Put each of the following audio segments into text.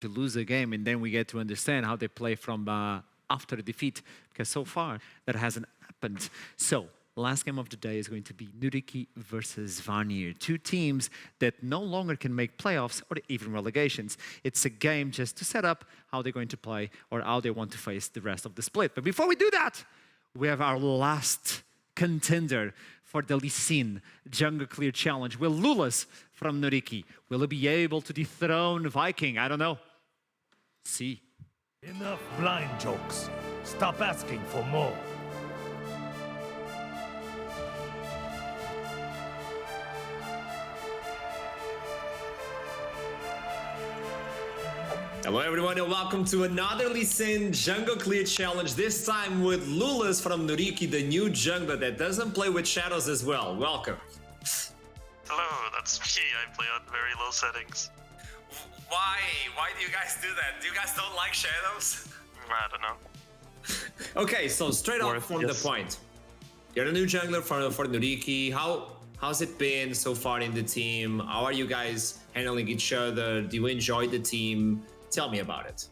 to lose a game, and then we get to understand how they play from after defeat, because so far that hasn't happened. So, last game of the day is going to be NYYRIKKI versus Vanir, two teams that no longer can make playoffs or even relegations. It's a game just to set up how they're going to play or how they want to face the rest of the split. But before we do that, we have our last contender for the Lee Sin Jungle Clear Challenge. Will Lulas from NYYRIKKI, will he be able to dethrone Viking? I don't know. See. Enough blind jokes. Stop asking for more. Hello everyone and welcome to another Lee Sin Jungle Clear Challenge, this time with Lulas from NYYRIKKI, the new jungler that doesn't play with shadows as well. Welcome. Hello, that's me. I play on very low settings. Why? Why do you guys do that? Do you guys don't like shadows? I don't know. Okay, so straight off from the point. You're the new jungler for NYYRIKKI. How's it been so far in the team? How are you guys handling each other? Do you enjoy the team? Tell me about it.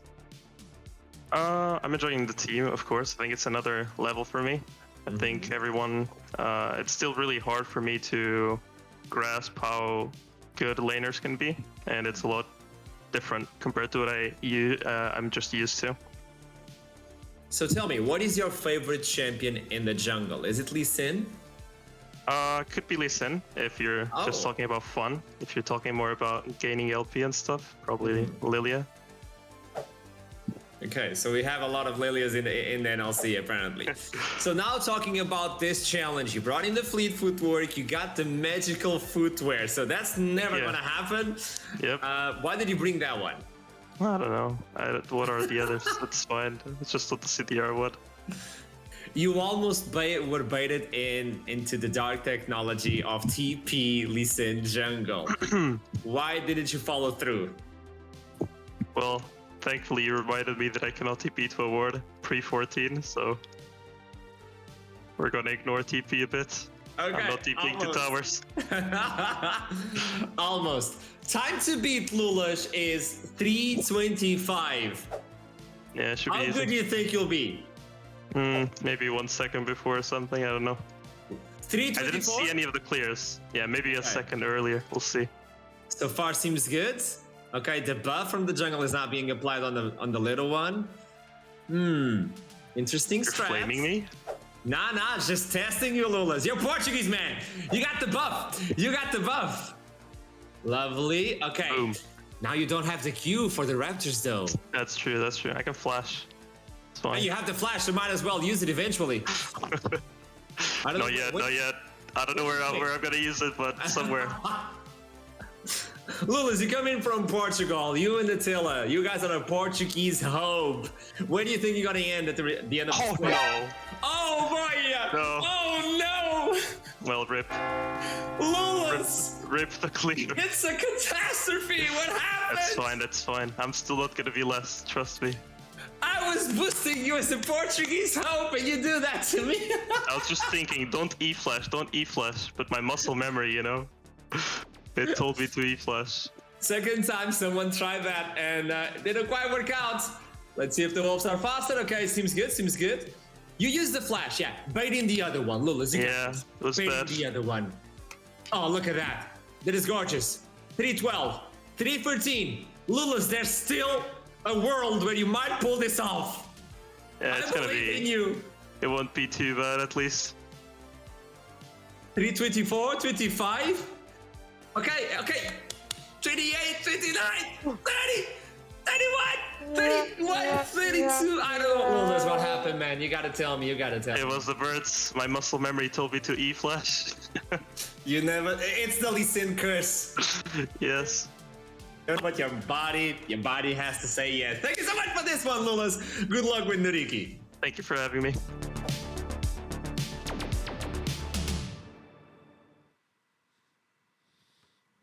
I'm enjoying the team, of course. I think it's another level for me. I think everyone, it's still really hard for me to grasp how good laners can be, and it's a lot different compared to what I'm just used to. So tell me, what is your favorite champion in the jungle? Is it Lee Sin? Could be Lee Sin if you're just talking about fun. If you're talking more about gaining LP and stuff, probably Lilia. Okay, so we have a lot of Lilias in the NLC apparently. So now talking about this challenge, you brought in the fleet footwork, you got the magical footwear, so that's never gonna happen. Yep. Why did you bring that one? I don't know. What are the others? That's fine. It's just what the CDR would. You almost were baited into the dark technology of TP Lee Sin Jungle. Why didn't you follow through? Well, thankfully you reminded me that I cannot TP to a ward pre-14, so we're gonna ignore TP a bit. Okay, I'm not TPing to towers. Almost. Time to beat Lulas is 325. Yeah, it should be How easy. good do you think you'll be? Maybe 1 second before or something, I don't know. 324? I didn't see any of the clears. Yeah, maybe a second earlier, we'll see. So far seems good. Okay, the buff from the jungle is not being applied on the little one. Interesting You're strat. flaming me? Nah, just testing you, Lulas. You're Portuguese, man. You got the buff. You got the buff. Lovely. Okay. Boom. Now you don't have the Q for the Raptors, though. That's true, that's true. I can flash. It's fine. And you have the flash, so might as well use it eventually. Not yet. I don't know where I'm gonna use it, but somewhere. Lulas, you come in from Portugal. You and Attila. You guys are a Portuguese home. Where do you think you're gonna end at the end of the Oh split? no! Oh boy! No. Oh no! Well, rip. Lulas! Rip the clear. It's a catastrophe! What happened? That's fine. I'm still not gonna be less, trust me. I was boosting you as a Portuguese hope and you do that to me. I was just thinking, don't E-flash, but my muscle memory, you know? It told me to E-flash. Second time someone tried that and didn't quite work out. Let's see if the wolves are faster. Okay, seems good. You use the flash, yeah. Baiting the other one, Lulas. Yeah, it was baiting bad. the other one. Oh, look at that. That is gorgeous. 312, 313. Lulas, there's still a world where you might pull this off. Yeah, it's I gonna believe in be. you. It won't be too bad, at least. 324, 25. Okay. 28, 29, 30, 31, 32. I don't know. Well, that's what happened, man. You gotta tell me. It was the birds. My muscle memory told me to E-flash. You never. It's the Lee Sin curse. Yes. But your body has to say yes. Thank you so much for this one, Lulas. Good luck with NYYRIKKI. Thank you for having me.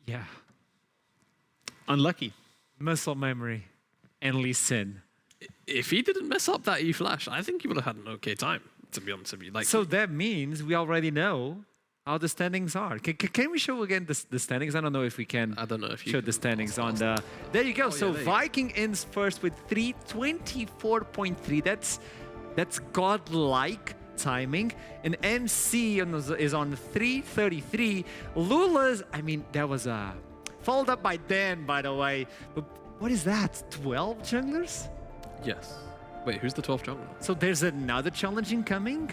Yeah. Unlucky. Muscle memory and Lee Sin. If he didn't mess up that E-flash, I think he would have had an okay time, to be honest with you. Like, So that means we already know how the standings are. Can we show again the standings? I don't know if we can. I don't know if you show can the standings on ask the. There you go. So yeah, there you go. Viking ends first with 324.3. That's godlike timing. And MC is on 333. Lula's, I mean, that was followed up by Dan, by the way. But what is that? 12 junglers? Yes. Wait, who's the 12th jungler? So there's another challenge incoming?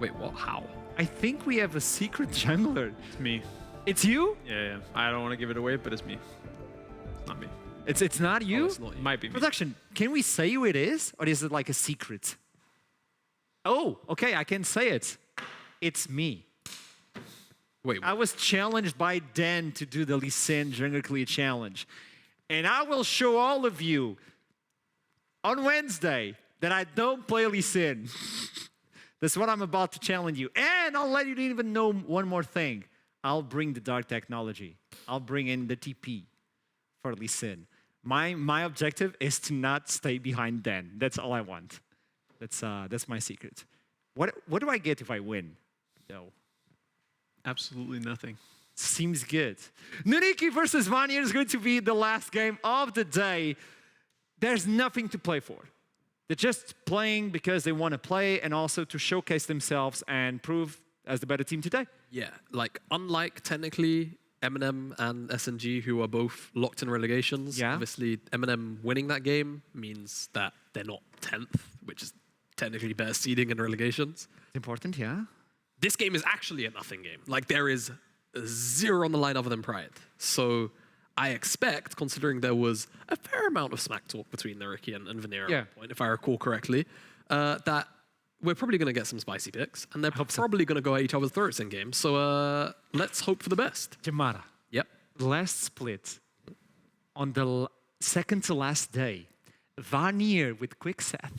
Wait, what? How? I think we have a secret jungler. It's me. It's you? Yeah. I don't want to give it away, but it's me. It's not me. It's not you? Oh, it's not you. Might be me. Production, can we say who it is? Or is it like a secret? Oh, okay, I can say it. It's me. Wait, I was challenged by Dan to do the Lee Sin Jungler Clear Challenge. And I will show all of you on Wednesday that I don't play Lee Sin. That's what I'm about to challenge you. And I'll let you even know one more thing. I'll bring the dark technology. I'll bring in the TP for Lee Sin. My objective is to not stay behind Dan. That's all I want. That's my secret. What do I get if I win? No. Absolutely nothing. Seems good. NYYRIKKI versus Vanir is going to be the last game of the day. There's nothing to play for. They're just playing because they want to play and also to showcase themselves and prove as the better team today. yeah, like unlike technically Eminem and SNG, who are both locked in relegations, Yeah. obviously Eminem winning that game means that they're not 10th, which is technically better seeding in relegations. It's important, yeah? This game is actually a nothing game. Like there is 0 on the line other than Pride. So I expect, considering there was a fair amount of smack talk between NYYRIKKI and Vanir Yeah. at one point, if I recall correctly, that we're probably going to get some spicy picks, and they're probably going to go at each other's throats in game. So let's hope for the best. Jamara, Yep. last split on the second to last day, Vanir with Quick Seth,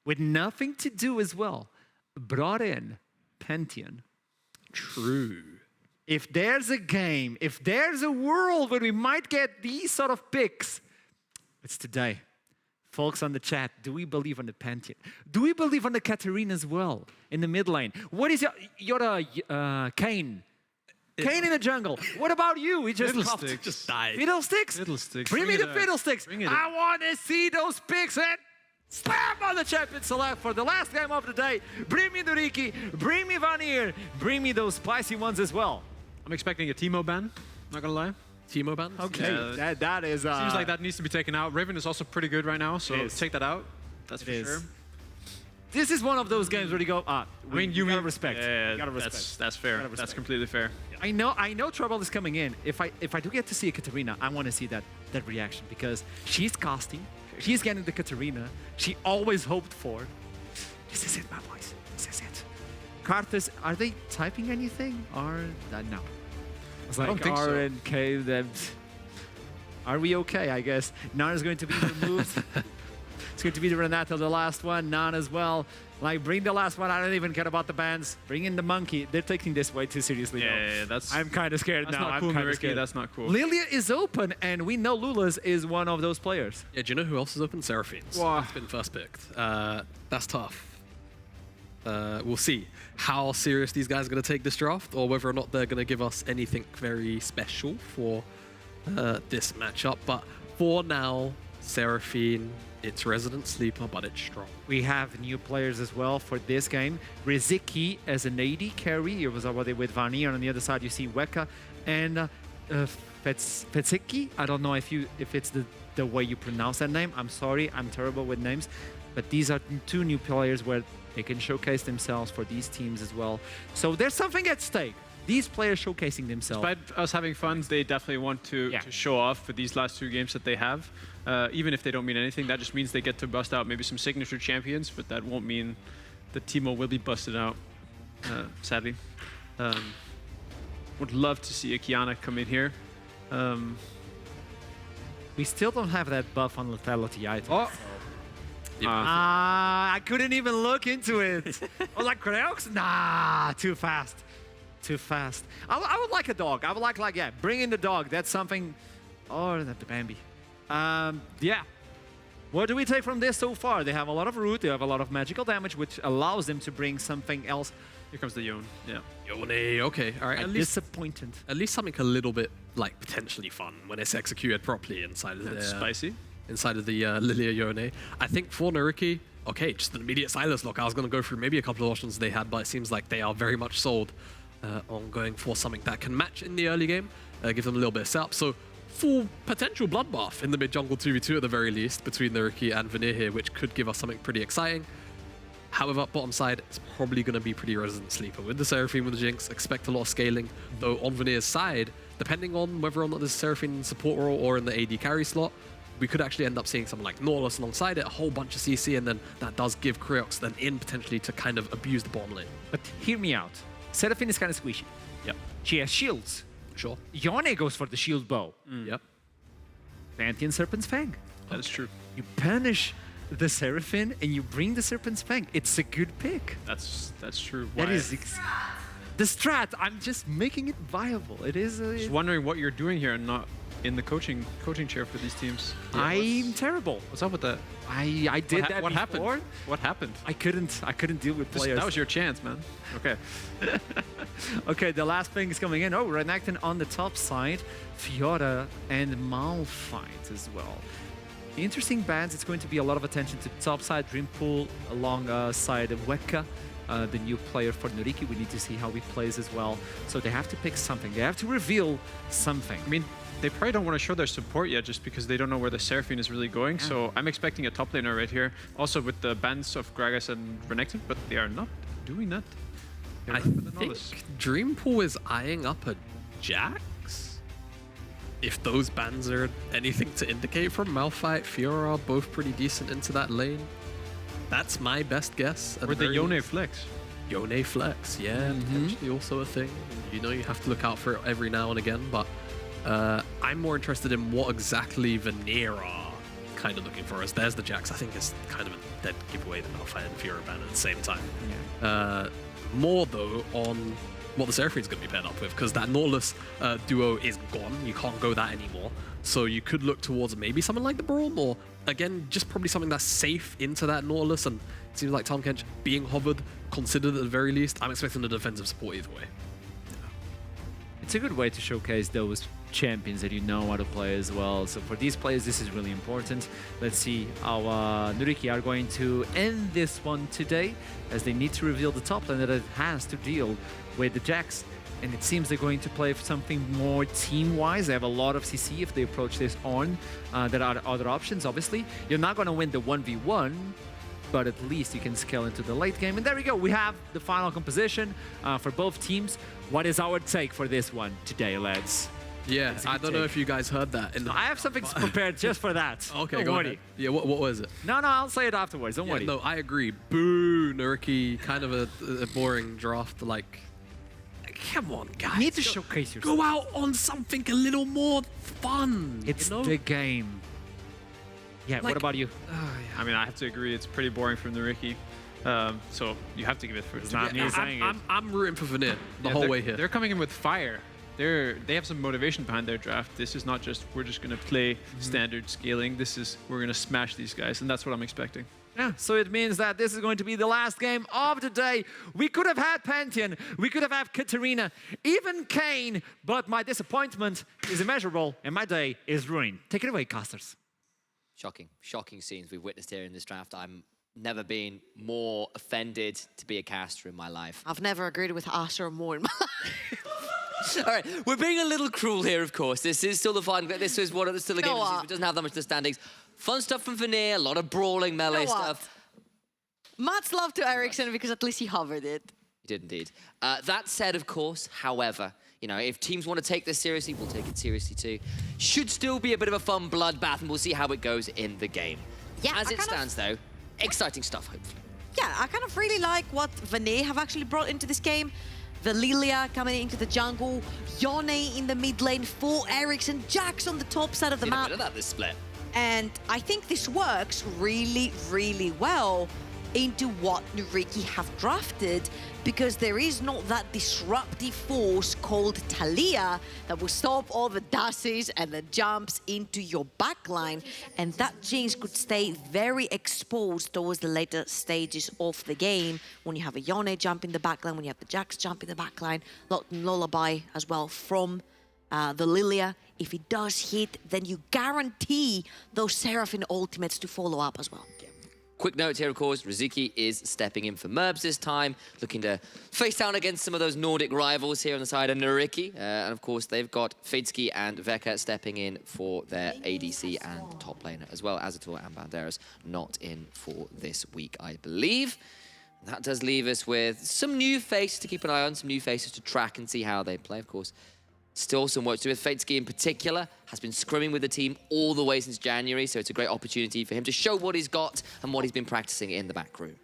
with nothing to do as well, brought in Pantheon. True. If there's a game, if there's a world where we might get these sort of picks, it's today. Folks on the chat, do we believe on the Pantheon? Do we believe on the Katarina as well in the mid lane? What is your Kane? Kane in the jungle. What about you? We just Fiddlesticks. Just died. Fiddlesticks? Fiddlesticks. Bring me Bring the it out. fiddlesticks. Bring it I want to see those picks and slam on the champion select for the last game of the day. Bring me NYYRIKKI. Bring me Vanir. Bring me those spicy ones as well. I'm expecting a Teemo ban. Not gonna lie. Teemo ban? Okay, Yeah. that is. Seems like that needs to be taken out. Raven is also pretty good right now, so It is. take that out. That's It for is. sure. This is one of those games where you go, I mean, you gotta respect. Yeah, You gotta respect. that's fair. Gotta That's respect. completely fair. I know trouble is coming in. If I do get to see a Katarina, I want to see that reaction because she's casting, she's getting the Katarina she always hoped for. This is it, my boys. This is it. Karthus, are they typing anything or no? It's like don't think so. R and K. Them. Are we okay? I guess Nana's going to be removed. It's going to be the Renato, the last one. Nan as well. Like, bring the last one. I don't even care about the bans. Bring in the monkey. They're taking this way too seriously. though. Yeah, that's I'm kind of scared that's now. not I'm cool, kind of NYYRIKKI. scared. That's not cool. Lilia is open, and we know Lula's is one of those players. Yeah, do you know who else is open? Seraphine's. Wow. That's been first picked. That's tough. We'll see how serious these guys are going to take this draft, or whether or not they're going to give us anything very special for this matchup. But for now, Seraphine, it's resident sleeper, but it's strong. We have new players as well for this game. Riziki as an AD carry. It was already with Vanir. On the other side, you see Weka and Fetsiki. I don't know if it's the way you pronounce that name. I'm sorry. I'm terrible with names. But these are 2 new players where they can showcase themselves for these teams as well. So there's something at stake. These players showcasing themselves. Despite us having fun, they definitely want to show off for these last 2 games that they have. Even if they don't mean anything, that just means they get to bust out maybe some signature champions, but that won't mean the Teemo will be busted out, sadly. Would love to see a Kiana come in here. We still don't have that buff on lethality either. Oh, I couldn't even look into it. I was like, Creox? Nah, too fast. Too fast. I would like a dog. I would like, yeah, bring in the dog. That's something. Oh, not the Bambi. Yeah. What do we take from this so far? They have a lot of root. They have a lot of magical damage, which allows them to bring something else Here comes the Yone. Yeah. Yone, okay. All right, I'm disappointed. at least something a little bit, like, potentially fun when it's executed properly inside of the... Spicy. Inside of the Lilia Yone. I think for NYYRIKKI, okay, just an immediate silence lock. I was going to go through maybe a couple of options they had, but it seems like they are very much sold on going for something that can match in the early game, give them a little bit of setup. So, full potential bloodbath in the mid-jungle 2v2 at the very least between NYYRIKKI and Vanir here, which could give us something pretty exciting. However, bottom side, it's probably going to be pretty Resident Sleeper. With the Seraphine, with the Jinx, expect a lot of scaling. Though on Vanir's side, depending on whether or not there's Seraphine in support role or in the AD carry slot, we could actually end up seeing someone like Nautilus alongside it, a whole bunch of CC, and then that does give Kriox then in potentially to kind of abuse the bottom lane. But hear me out. Seraphine is kind of squishy. Yep. She has shields. Sure. Yone goes for the shield bow. Yep. Pantheon Serpent's Fang. That is true. You punish the Seraphine and you bring the Serpent's Fang. It's a good pick. That's true. That Why- is the strat. I'm just making it viable. It is. Just wondering what you're doing here and not in the coaching chair for these teams. I'm terrible. What's up with that? I did that what before. happened? What happened? I couldn't deal with players. That was your chance, man. Okay. Okay, the last thing is coming in. Oh, Renekton on the top side, Fiora and Malphite as well. Interesting bans. It's going to be a lot of attention to the top side. Dreampool alongside Weka, the new player for NYYRIKKI. We need to see how he plays as well. So they have to pick something. They have to reveal something. I mean, they probably don't want to show their support yet just because they don't know where the Seraphine is really going. Yeah. So I'm expecting a top laner right here. Also with the bans of Gragas and Renekton, but they are not doing that. They're I right with the think Nautilus. Dreampool is eyeing up a Jax. If those bans are anything to indicate from Malphite, Fiora are both pretty decent into that lane. That's my best guess. Or the Yone Flex. Yone Flex, yeah, potentially also a thing. You know, you have to look out for it every now and again, but I'm more interested in what exactly Vanir are kind of looking for. As there's the Jax, I think it's kind of a dead giveaway that Malphite and Fiora ban at the same time. Yeah. More though on what the Seraphine's going to be paired up with, because that Nautilus duo is gone. You can't go that anymore. So you could look towards maybe something like the Braum, or again, just probably something that's safe into that Nautilus. And it seems like Tahm Kench being hovered, considered at the very least. I'm expecting the defensive support either way. It's a good way to showcase those champions that you know how to play as well. So for these players, this is really important. Let's see how NYYRIKKI are going to end this one today, as they need to reveal the top lane that it has to deal with the Jax. And it seems they're going to play for something more team-wise. They have a lot of CC if they approach this on. There are other options, obviously. You're not going to win the 1v1, but at least you can scale into the late game. And there we go. We have the final composition for both teams. What is our take for this one today, lads? Yeah, I don't know if you guys heard that. I have something prepared just for that. Okay, Don't go worry. ahead. Yeah, what was it? No, I'll say it afterwards. Don't Yeah, worry. no, I agree. Boo, NYYRIKKI, kind of a boring draft. Like, come on, guys. You need to showcase yourself. Go out on something a little more fun. It's you know? the game. Yeah, what Like- about you? I mean, I have to agree. It's pretty boring from NYYRIKKI. So you have to give it for. It's not me saying it. I'm rooting for Vanir the whole they're- way here. They're coming in with fire. They have some motivation behind their draft. This is not just we're just gonna play standard scaling. This is we're gonna smash these guys, and that's what I'm expecting. Yeah, so it means that this is going to be the last game of the day. We could have had Pantheon, we could have had Katarina, even Kane, but my disappointment is immeasurable, and my day is ruined. Take it away, casters. Shocking scenes we've witnessed here in this draft. I'm never been more offended to be a caster in my life. I've never agreed with Asher more in my life. All right, we're being a little cruel here, of course. This is still the fun. This is what it's still a game. No, It doesn't have that much to the standings. Fun stuff from Vanir, a lot of brawling melee You know what? stuff. Much love to Ericsson because at least he hovered it. He did indeed. That said, of course, however, you know, if teams want to take this seriously, we'll take it seriously too. Should still be a bit of a fun bloodbath, and we'll see how it goes in the game. Yeah, As I it kind of- stands, though, exciting stuff, hopefully. Yeah, I kind of really like what Vanir have actually brought into this game. The Lilia coming into the jungle, Yone in the mid lane for Ericsson, Jax on the top side of the Seen a map. bit of that this split. And I think this works really, really well. into what NYYRIKKI have drafted, because there is not that disruptive force called Talia that will stop all the dashes and the jumps into your backline, and that Jinx could stay very exposed towards the later stages of the game when you have a Yone jump in the backline, when you have the Jax jump in the backline, Lullaby as well from the Lilia. If it does hit, then you guarantee those Seraphine ultimates to follow up as well. Quick note here, of course, NYYRIKKI is stepping in for Merbs this time, looking to face down against some of those Nordic rivals here on the side of NYYRIKKI. And of course, they've got Fadesky and Weka stepping in for their ADC and top laner, as well as Azatul and Banderas not in for this week, I believe. That does leave us with some new faces to keep an eye on, some new faces to track and see how they play, of course. Still some work to do with. Fadesky in particular has been scrimming with the team all the way since January, so it's a great opportunity for him to show what he's got and what he's been practicing in the back room.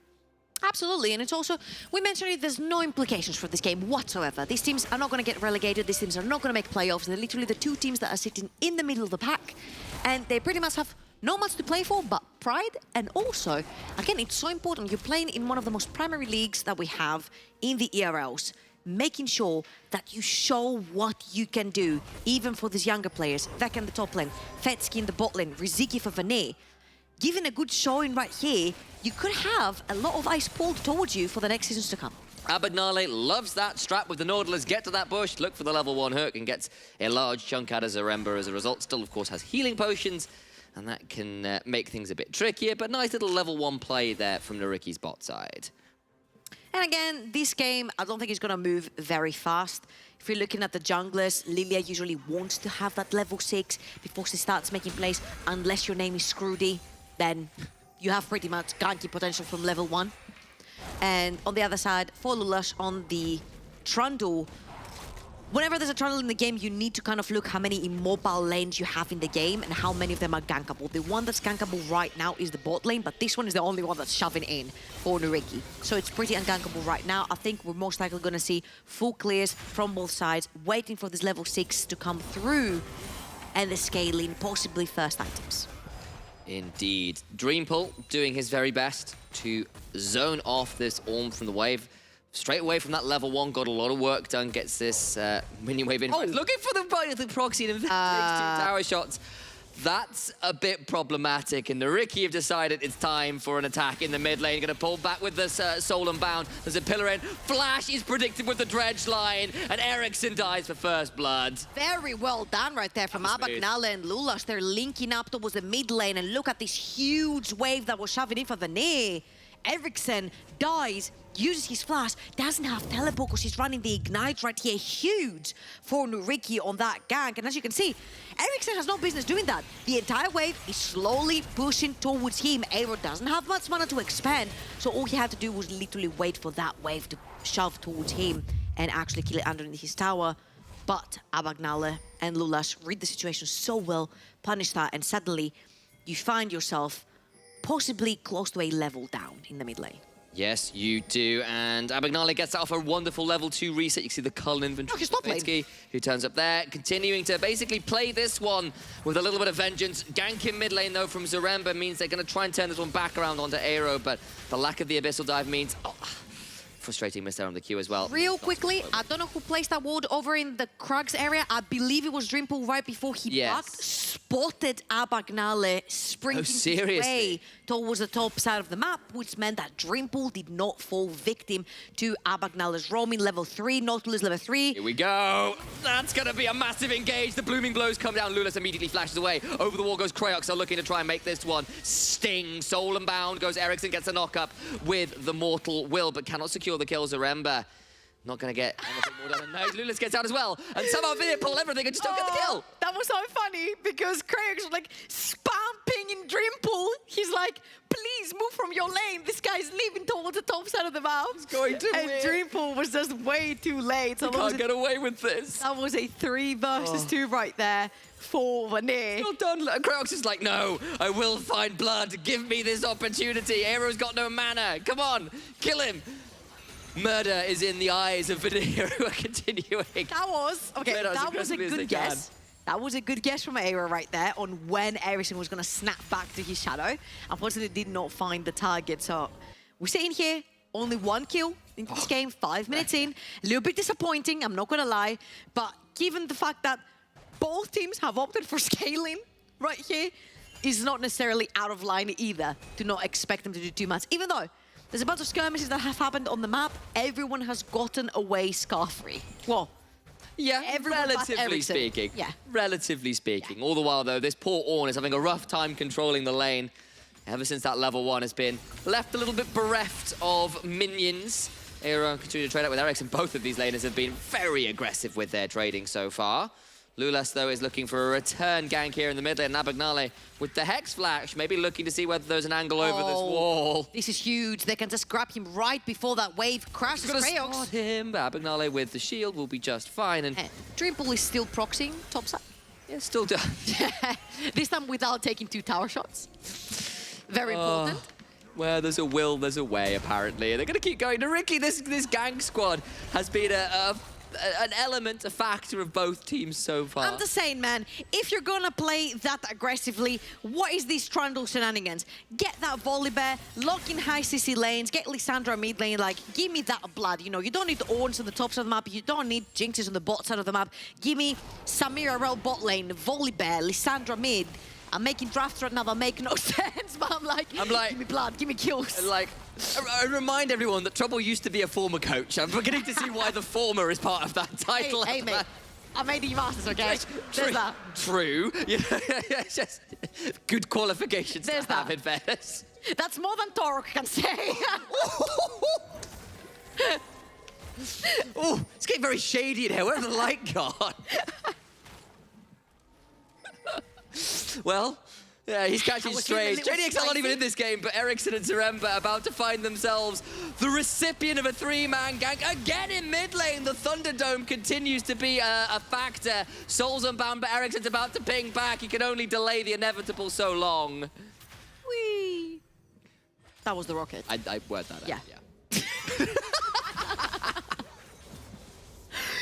Absolutely, and it's also, we mentioned it, there's no implications for this game whatsoever. These teams are not going to get relegated, these teams are not going to make playoffs. They're literally the two teams that are sitting in the middle of the pack, and they pretty much have not much to play for but pride. And also, again, it's so important, you're playing in one of the most primary leagues that we have in the ERLs, making sure that you show what you can do, even for these younger players. Weka in the top lane, Fadesky in the bot lane, NYYRIKKI for Vanir. Given a good showing right here, you could have a lot of ice pulled towards you for the next seasons to come. Abagnale loves that strap with the Nautilus. Get to that bush, look for the level 1 hook, and gets a large chunk out of Zaremba as a result. Still, of course, has healing potions, and that can make things a bit trickier, but nice little level 1 play there from NYYRIKKI's bot side. And again, this game, I don't think it's going to move very fast. If you're looking at the junglers, Lilia usually wants to have that level 6 before she starts making plays. Unless your name is Scroody, then you have pretty much ganky potential from level 1. And on the other side, for Lulash on the Trundle, whenever there's a Trundle in the game, you need to kind of look how many immobile lanes you have in the game and how many of them are gankable. The one that's gankable right now is the bot lane, but this one is the only one that's shoving in for NYYRIKKI. So it's pretty ungankable right now. I think we're most likely going to see full clears from both sides, waiting for this level 6 to come through and the scaling, possibly first items. Indeed. Dreampool doing his very best to zone off this Orm from the wave. Straight away from that level 1, got a lot of work done, gets this mini wave in. Oh, looking for the proxy and takes 2 tower shots. That's a bit problematic, and NYYRIKKI have decided it's time for an attack in the mid lane. Gonna pull back with this Soul Unbound. There's a pillar in. Flash is predicted with the dredge line, and Ericsson dies for first blood. Very well done right there from Abagnale and Lulash. They're linking up towards the mid lane, and look at this huge wave that was shoving in for Vanir. Ericsson dies, uses his flash, doesn't have teleport because he's running the ignite right here. Huge for NYYRIKKI on that gank. And as you can see, Ericsson has no business doing that. The entire wave is slowly pushing towards him. Aero doesn't have much mana to expand, so all he had to do was literally wait for that wave to shove towards him and actually kill it underneath his tower. But Abagnale and Lulash read the situation so well, punish that, and suddenly you find yourself possibly close to a level down in the mid lane. Yes, you do, and Abagnale gets off a wonderful level 2 reset. You can see the Cullen inventory. Fadesky, who turns up there, continuing to basically play this one with a little bit of vengeance. Gank in mid lane, though, from Zaremba means they're going to try and turn this one back around onto Aero, but the lack of the Abyssal Dive means... Oh, frustrating miss there on the Q as well. Real quickly, I don't know who placed that ward over in the Krugs area. I believe it was Dreampool right before he blocked. Spotted Abagnale sprinting his way towards the top side of the map, which meant that Dreampool did not fall victim to Abagnale's roaming. Level 3, Nautilus level 3. Here we go. That's going to be a massive engage. The blooming blows come down. Lulas immediately flashes away. Over the wall goes Krayox, are looking to try and make this one. Sting, Soul Unbound goes Ericsson, gets a knock up with the Mortal Will, but cannot secure the kill. Zaremba not going to get anything more done. No, Lulas gets out as well. And somehow Vanir pull everything and just don't get the kill. That was so funny because Krayox was like spamping in Dreampool. He's like, please move from your lane. This guy's leaving towards the top side of the map. He's going to win. And Dreampool was just way too late. So can't get away with this. That was a 3 versus 2 right there for Vanir. Well done. Krayox is like, no, I will find blood. Give me this opportunity. Aero's got no mana. Come on, kill him. Murder is in the eyes of Vanir, who are continuing. That was a good guess. That was a good guess from Aero right there on when Ericsson was going to snap back to his shadow. Unfortunately, did not find the target, so we're sitting here, only 1 kill in this game, 5 minutes in. A little bit disappointing, I'm not gonna lie. But given the fact that both teams have opted for scaling right here, is not necessarily out of line either to not expect them to do too much. Even though there's a bunch of skirmishes that have happened on the map, everyone has gotten away scar-free. Well, yeah, everyone but relatively Ericsson. speaking. Yeah. Relatively speaking. All the while, though, this poor Ornn is having a rough time controlling the lane. Ever since that level 1 has been left a little bit bereft of minions. Aero continue to trade out with Ericsson. Both of these laners have been very aggressive with their trading so far. Lulas, though, is looking for a return gank here in the mid lane. Abagnale with the Hex Flash, maybe looking to see whether there's an angle over this wall. This is huge. They can just grab him right before that wave crashes. Gonna Kraox. spot him, but Abagnale with the shield will be just fine. And Dreampool is still proxying topside. yeah, still done. This time without taking 2 tower shots. Very important. Where there's a will, there's a way, apparently. They're going to keep going. NYYRIKKI, this gang squad has been an element, a factor of both teams so far. I'm just saying, man, if you're gonna play that aggressively, what is these Trundle shenanigans? Get that Volibear, lock in high CC lanes, get Lissandra mid lane, like, give me that blood, you know? You don't need Ornns on the top side of the map, you don't need Jinxes on the bot side of the map. Give me Samira Rel bot lane, Volibear, Lissandra mid. I'm making drafts right now that make no sense, but I'm like, give me blood, give me kills. Like, I remind everyone that Trouble used to be a former coach. I'm beginning to see why the former is part of that title. Hey, mate, I made the Masters, okay? There's that. True. Yeah, just good qualifications There's to have that. in fairness. That's more than Torok can say. Oh, it's getting very shady in here. Where's the light gone? Well, yeah, he's catching strays. JDX are not even in this game, but Ericsson and Zaremba about to find themselves the recipient of a 3-man gank. Again in mid lane, the Thunderdome continues to be a factor. Soul's unbound, but Ericsson's about to ping back. He can only delay the inevitable so long. Whee! That was the rocket. I word that Yeah. out, yeah.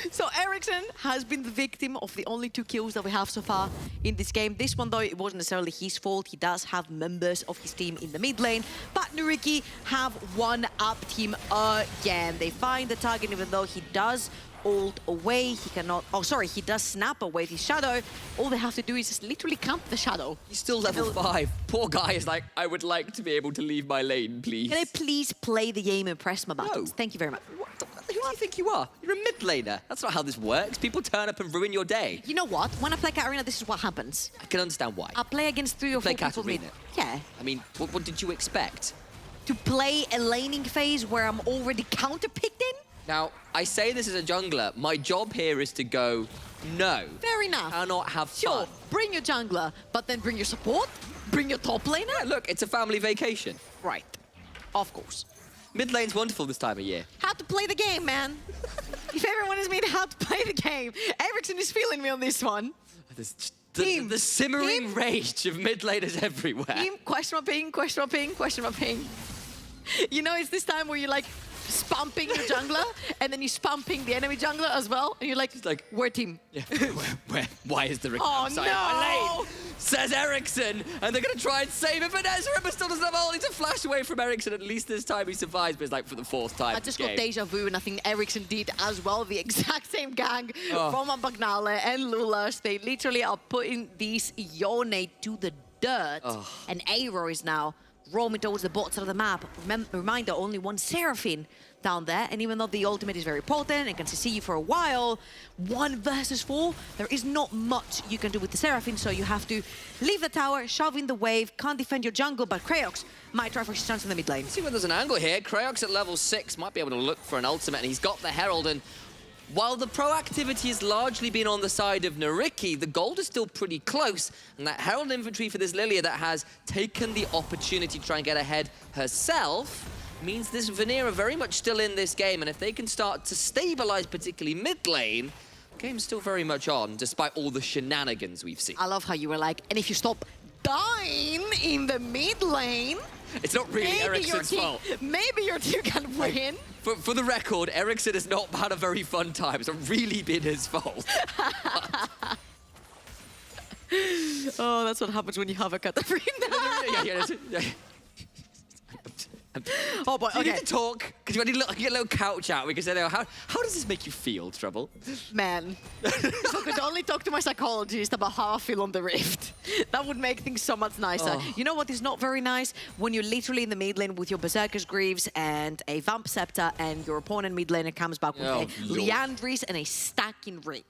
So Ericsson has been the victim of the only 2 kills that we have so far in this game. This one, though, it wasn't necessarily his fault. He does have members of his team in the mid lane, but NYYRIKKI have one up team again. They find the target, even though he does ult away. He cannot... Oh, sorry, he does snap away his shadow. All they have to do is just literally camp the shadow. He's still level 5. Poor guy is like, I would like to be able to leave my lane, please. Can I please play the game and press my buttons? No. Thank you very much. Who do you think you are? You're a mid laner. That's not how this works. People turn up and ruin your day. You know what? When I play Katarina, this is what happens. I can understand why. I play against 3 or 4 Play people mid. Katarina. Yeah. I mean, what did you expect? To play a laning phase where I'm already counter-picked in? Now, I say this as a jungler. My job here is to go, no. Fair enough. Cannot have Sure, fun. bring your jungler, but then bring your support, bring your top laner. Yeah, look, it's a family vacation. Right. Of course. Mid lane's wonderful this time of year. How to play the game, man. If everyone is made how to play the game, Ericsson is feeling me on this one. Team. The simmering Team. rage of mid laners everywhere. Team, question my ping, question my ping, question my ping. You know, it's this time where you're like spamping your jungler, and then you spamping the enemy jungler as well, and you're like, we're team. Yeah. Why is the Oh, outside my no! lane? Says Ericsson, and they're going to try and save it, but Zaremba still doesn't have ult. It's a flash away from Ericsson. At least this time he survives, but it's like for the 4th time. I just got deja vu, and I think Ericsson did as well. The exact same gang Oh. from Abagnale and Lulas. They literally are putting these Yone to the dirt. Oh. And Aero is now roaming towards the bot side of the map. Reminder, only one Seraphine down there. And even though the ultimate is very potent and can CC you for a while, 1 versus 4, there is not much you can do with the Seraphine. So you have to leave the tower, shove in the wave, can't defend your jungle, but Kraox might try for his chance in the mid lane. See where there's an angle here. Kraox at level 6 might be able to look for an ultimate, and he's got the Herald. And while the proactivity has largely been on the side of NYYRIKKI, the gold is still pretty close. And that Herald infantry for this Lilia that has taken the opportunity to try and get ahead herself means this Vanir are very much still in this game. And if they can start to stabilize, particularly mid lane, the game's still very much on, despite all the shenanigans we've seen. I love how you were like, and if you stop dying in the mid lane, It's not really Ericsson's fault. Maybe your team can win. For the record, Ericsson has not had a very fun time. It's not really been his fault. Oh, that's what happens when you have a Katarina. Oh boy, Do you okay. need to talk? Because we need to get a little couch out. We can say, how does this make you feel, Trouble? Man, if I could only talk to my psychologist about how I feel on the Rift, that would make things so much nicer. Oh. You know what is not very nice? When you're literally in the mid lane with your Berserker's Greaves and a Vamp Scepter, and your opponent mid laner comes back with Oh, a Lord. Liandry's and a stacking ring.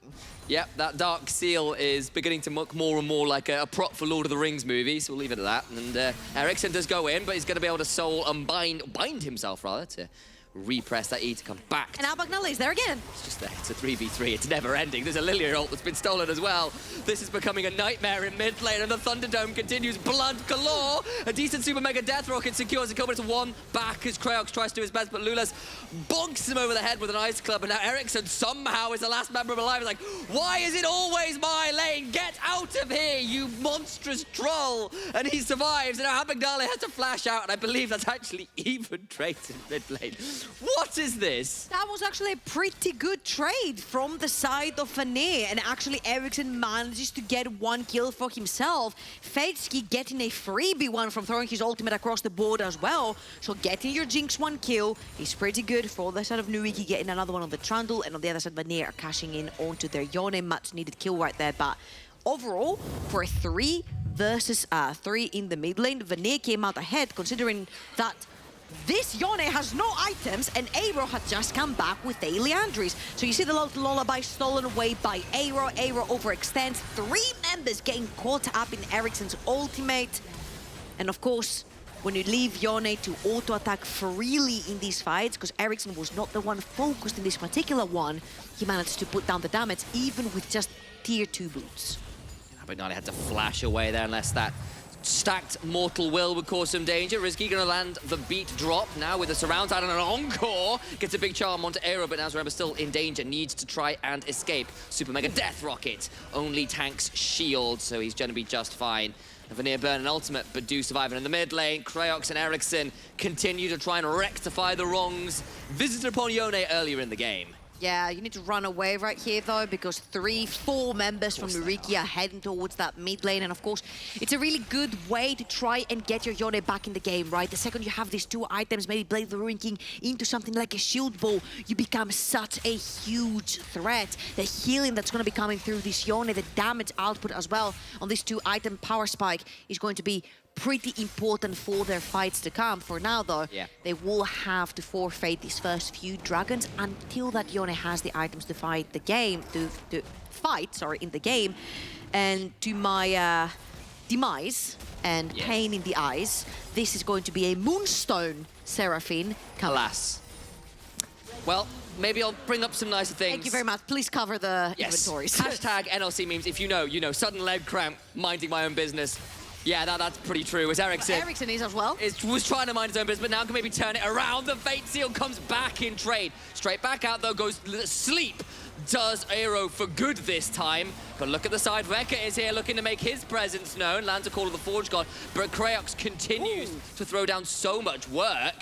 Yep, that Dark Seal is beginning to look more and more like a prop for Lord of the Rings movies, so we'll leave it at that. And Ericsson does go in, but he's going to be able to soul and bind himself, rather, to repress that E to come back. And Abagnale is there again. It's just there. It's a 3v3. It's never ending. There's a Lilia ult that's been stolen as well. This is becoming a nightmare in mid lane, and the Thunderdome continues. Blood galore. A decent Super Mega Death Rocket secures a couple to one back as Kraox tries to do his best, but Lulas bonks him over the head with an Ice Club, and now Ericsson somehow is the last member of Alive. He's like, why is it always my lane? Get out of here, you monstrous troll! And he survives, and now Abagnale has to flash out, and I believe that's actually even trade in mid lane. What is this? That was actually a pretty good trade from the side of Vanir, and actually Ericsson manages to get one kill for himself. Feidsky getting a freebie one from throwing his ultimate across the board as well. So getting your Jinx one kill is pretty good for the side of NYYRIKKI, getting another one on the Trundle, and on the other side Vanir are cashing in onto their Yone. Much needed kill right there, but overall, for a 3 versus 3 in the mid lane, Vanir came out ahead, considering that this Yone has no items, and Aero had just come back with a Liandry's. So you see the lullaby stolen away by Aero. Aero overextends. 3 members getting caught up in Ericsson's ultimate. And of course, when you leave Yone to auto-attack freely in these fights, because Ericsson was not the one focused in this particular one, he managed to put down the damage, even with just tier 2 boots. Abagnale had to flash away there unless that stacked Mortal Will would cause some danger. Rizky going to land the beat drop now with a surround side and an encore. Gets a big charm onto Aero, but now Zaremba still in danger. Needs to try and escape. Super Mega Death Rocket only tanks shield, so he's going to be just fine. Vanir burn an ultimate, but do survive. And in the mid lane, Kraox and Ericsson continue to try and rectify the wrongs visited upon Yone earlier in the game. Yeah, you need to run away right here, though, because 3-4 members from NYYRIKKI are heading towards that mid lane. And of course, it's a really good way to try and get your Yone back in the game, right? The second you have these 2 items, maybe Blade of the Ruin King into something like a shield ball, you become such a huge threat. The healing that's going to be coming through this Yone, the damage output as well on this 2-item power spike is going to be pretty important for their fights to come. For now, though, they will have to forfeit these first few dragons until that Yone has the items to fight the game, to fight in the game. And to my demise and pain in the eyes, this is going to be a Moonstone Seraphine. Alas. Well, maybe I'll bring up some nicer things. Thank you very much. Please cover the inventories. Hashtag NLC memes. If you know, sudden leg cramp, minding my own business. Yeah, that's pretty true. As Ericsson is as well. Was trying to mind his own business, but now can maybe turn it around. The Fate Seal comes back in trade. Straight back out, though, goes sleep. Does Aero for good this time. But look at the side. Weka is here looking to make his presence known. Lands a call of the Forge God. But Kraox continues to throw down so much work.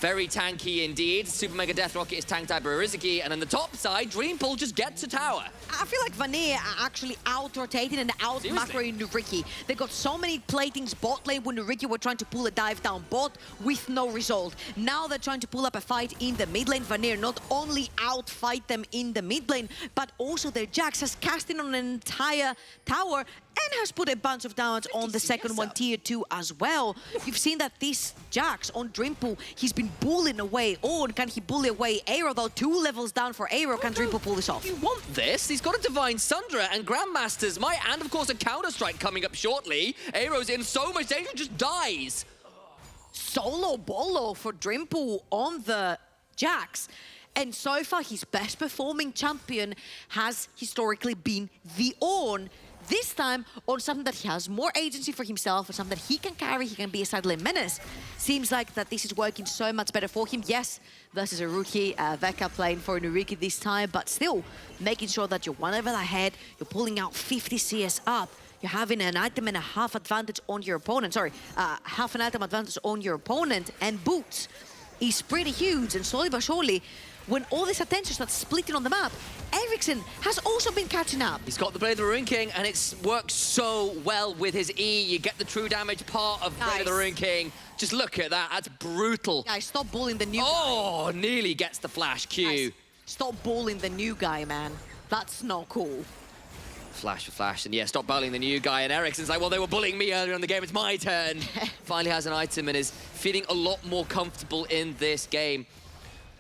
Very tanky indeed. Super Mega Death Rocket is tanked by Rizky, and on the top side, Dreampool just gets a tower. I feel like Vanir are actually out-rotating and out-macroing NYYRIKKI. They got so many platings bot lane when NYYRIKKI were trying to pull a dive down bot with no result. Now they're trying to pull up a fight in the mid lane. Vanir not only out-fight them in the mid lane, but also their Jax has cast in on an entire tower and has put a bunch of damage on the second one, tier 2 as well. You've seen that this Jax on Dreampool, he's been bullying away. Oh, can he bully away Aero, though? 2 levels down for Aero. Can Dreampool pull this off? You want this? He's got a Divine Sundra and Grandmaster's Might, and of course a Counter-Strike coming up shortly. Aero's in so much danger, just dies. Solo bolo for Dreampool on the Jax. And so far, his best performing champion has historically been the Ornn. This time on something that he has more agency for himself, or something that he can carry, he can be a side lane menace. Seems like that this is working so much better for him. Yes, versus a rookie, Weka playing for NYYRIKKI this time, but still making sure that you're 1 level ahead, you're pulling out 50 CS up, you're having an item and a half advantage on your opponent. Sorry, half an item advantage on your opponent, and boots is pretty huge, and slowly but surely, when all this attention starts splitting on the map, Ericsson has also been catching up. He's got the Blade of the Ruin King, and it's worked so well with his E. You get the true damage part of Blade of the Ruin King. Just look at that. That's brutal. Guys, stop bullying the new guy. Oh, nearly gets the flash Q. Guys, stop bullying the new guy, man. That's not cool. Flash for flash, and yeah, stop bullying the new guy. And Ericsson's like, well, they were bullying me earlier in the game. It's my turn. Finally has an item and is feeling a lot more comfortable in this game.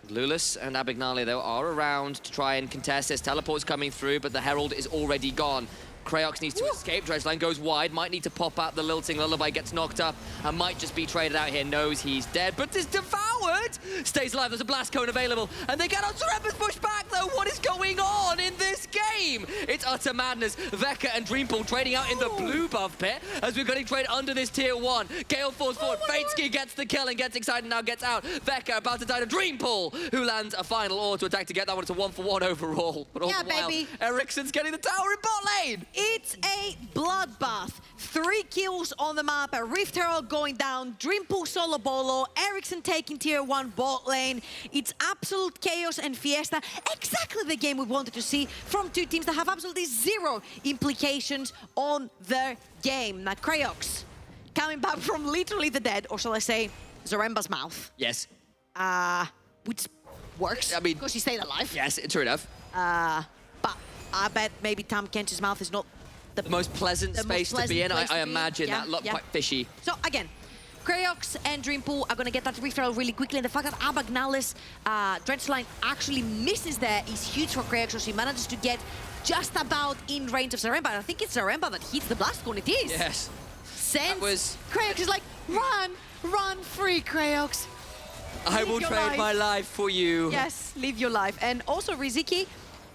Lulus and Abignale, though, are around to try and contest this. Teleport's coming through, but the Herald is already gone. Kraox needs to escape. Dredgeline goes wide. Might need to pop out the lilting. Lullaby gets knocked up and might just be traded out here. Knows he's dead, but is devoured. Stays alive. There's a blast cone available. And they get on Zaremba's push back, though. What is going on in this game? It's utter madness. Weka and Dreampool trading out in the blue buff pit as we're getting traded under this tier 1. Gale falls forward. Fatesky gets the kill and gets excited and now gets out. Weka about to die to Dreampool, who lands a final auto attack to get that one. It's a 1-for-1 overall. But all the while, baby. Ericsson's getting the tower in bot lane. It's a bloodbath. 3 kills on the map, a Rift Herald going down, Dreampool solo bolo, Ericsson taking tier 1 bot lane. It's absolute chaos and fiesta. Exactly the game we wanted to see from two teams that have absolutely zero implications on their game. Now, Kraox coming back from literally the dead, or shall I say, Zaremba's mouth. Yes. Which works, I mean, because he stayed alive. Yes, true enough. But I bet maybe Tam Kench's mouth is not the most pleasant space to be in. I imagine that looked quite fishy. So again, Kraox and Dreampool are going to get that refill really quickly, and the fact that Abagnale's Dredgeline actually misses there is huge for Kraox, so she manages to get just about in range of Zaremba. I think it's Zaremba that hits the blast cone. It is. Yes. Since Kraox is like, run free, Kraox. I will trade my life for you. Yes, live your life. And also Riziki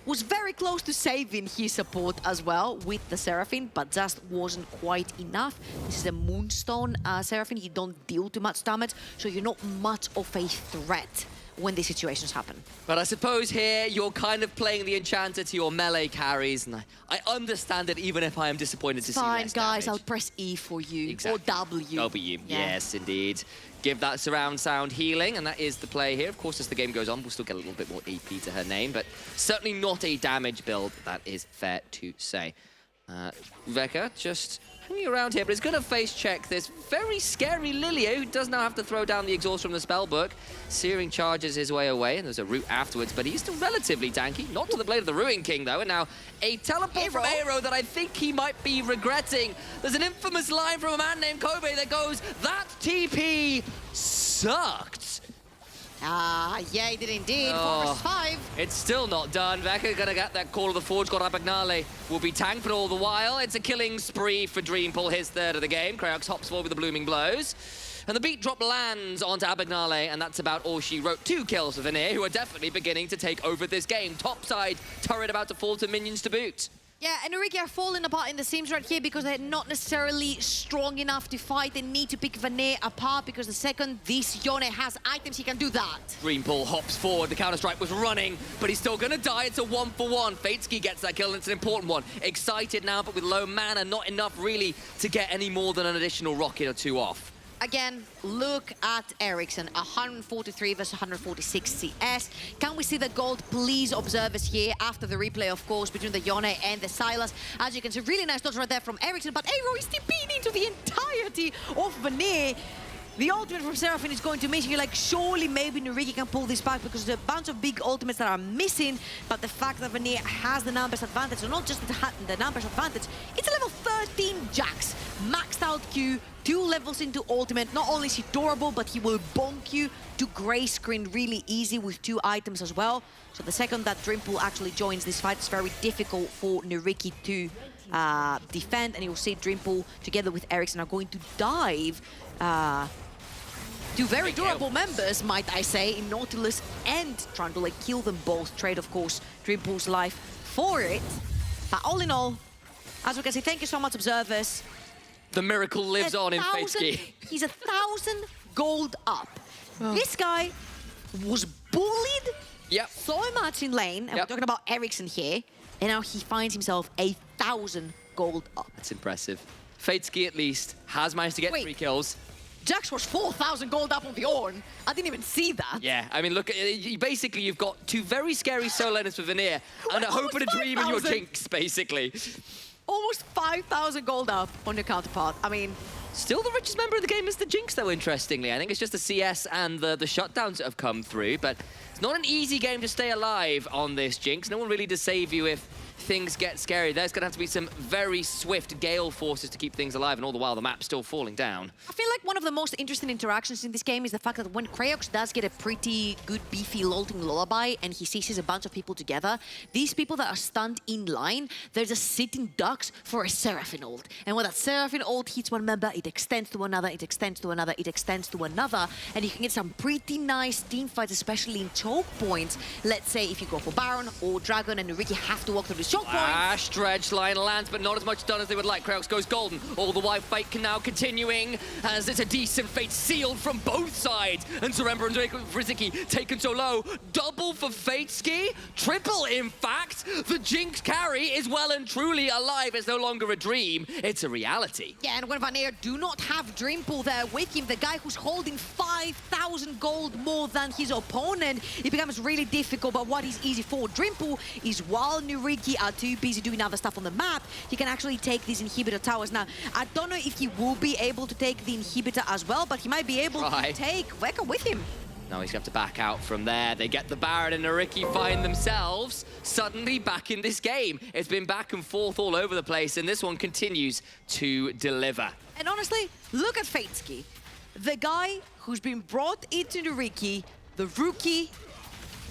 was very close to saving his support as well with the Seraphine, but just wasn't quite enough. This is a Moonstone Seraphine. You don't deal too much damage, so you're not much of a threat when these situations happen. But I suppose here you're kind of playing the Enchanter to your melee carries, and I understand it even if I am disappointed to see less Fine, guys, damage. I'll press E for you. Exactly. Or W. W, yes, indeed. Give that surround sound healing, and that is the play here. Of course, as the game goes on, we'll still get a little bit more AP to her name, but certainly not a damage build, that is fair to say. Weka just hanging around here, but is going to face check this very scary Lilia, who does now have to throw down the exhaust from the spellbook. Searing charges his way away, and there's a route afterwards, but he's still relatively tanky. Not to the Blade of the Ruin King, though, and now a teleport from Aero that I think he might be regretting. There's an infamous line from a man named Kobe that goes, "That TP sucked." Yeah, he did indeed. 4 versus 5. It's still not done. Weka gonna get that call of the Forge. Got Abagnale will be tanked, but all the while, it's a killing spree for Dreampool, his third of the game. Kraox hops forward with the blooming blows. And the beat drop lands onto Abagnale, and that's about all she wrote. 2 kills for Vanir, who are definitely beginning to take over this game. Topside turret about to fall to minions to boot. Yeah, and NYYRIKKI are falling apart in the Sims right here because they're not necessarily strong enough to fight. They need to pick Vanir apart because the second this Yone has items, he can do that. Dreampool hops forward. The Counter-Strike was running, but he's still going to die. It's a 1-for-1. Fatesky gets that kill, and it's an important one. Excited now, but with low mana, not enough really to get any more than an additional rocket or 2 off. Again, look at Ericsson, 143 versus 146 CS. Can we see the gold, please, observers here after the replay, of course, between the Yone and the Sylas. As you can see, really nice dodge right there from Ericsson, but Aero is TPing into the entirety of Vanir. The ultimate from Seraphine is going to miss. You're like, surely maybe NYYRIKKI can pull this back because there's a bunch of big ultimates that are missing, but the fact that Vanir has the numbers advantage, so not just the numbers advantage, it's a level 13 Jax. Maxed out Q, 2 levels into ultimate. Not only is he durable, but he will bonk you to gray screen really easy with 2 items as well. So the second that Dreampool actually joins this fight, it's very difficult for NYYRIKKI to defend, and you'll see Dreampool together with Ericsson are going to dive 2 very durable members, might I say, in Nautilus and trying to like kill them both. Trade, of course, Dreampool's life for it. But all in all, as we can see, thank you so much, observers. The miracle lives on in Fatesky. He's 1,000 gold up. This guy was bullied so much in lane, and we're talking about Ericsson here, and now he finds himself 1,000 gold up. That's impressive. Fatesky, at least, has managed to get 3 kills. Jax was 4,000 gold up on the Ornn. I didn't even see that. Yeah, I mean, look, basically you've got two very scary solo laners for Vanir and a hope and a dream in your Jinx, basically. Almost 5,000 gold up on your counterpart. I mean... Still the richest member of the game is the Jinx, though, interestingly. I think it's just the CS and the shutdowns that have come through, but it's not an easy game to stay alive on this Jinx. No one really does save you if things get scary. There's going to have to be some very swift gale forces to keep things alive, and all the while the map's still falling down. I feel like one of the most interesting interactions in this game is the fact that when Kraox does get a pretty good beefy lolting lullaby and he sees a bunch of people together, these people that are stunned in line, they're just sitting ducks for a Seraphine ult. And when that Seraphine ult hits one member, it extends to another, it extends to another, it extends to another, and you can get some pretty nice team fights, especially in choke points. Let's say if you go for Baron or Dragon and NYYRIKKI have to walk through the choke points. Dredge line lands, but not as much done as they would like. Kraox goes golden. All the white fight can now continuing as it's a decent fate sealed from both sides. And Zaremba and NYYRIKKI taken so low. Double for Fatesky. Triple, in fact. The Jinx carry is well and truly alive. It's no longer a dream. It's a reality. Yeah, and when Vanir do not have Dreampool there with him, the guy who's holding 5,000 gold more than his opponent, it becomes really difficult. But what is easy for Dreampool is while NYYRIKKI are too busy doing other stuff on the map, he can actually take these inhibitor towers. Now, I don't know if he will be able to take the inhibitor as well, but he might be able to take Weka with him. Now he's going to have to back out from there. They get the Baron and NYYRIKKI find themselves suddenly back in this game. It's been back and forth all over the place, and this one continues to deliver. And honestly, look at Fatesky. The guy who's been brought into NYYRIKKI, the rookie,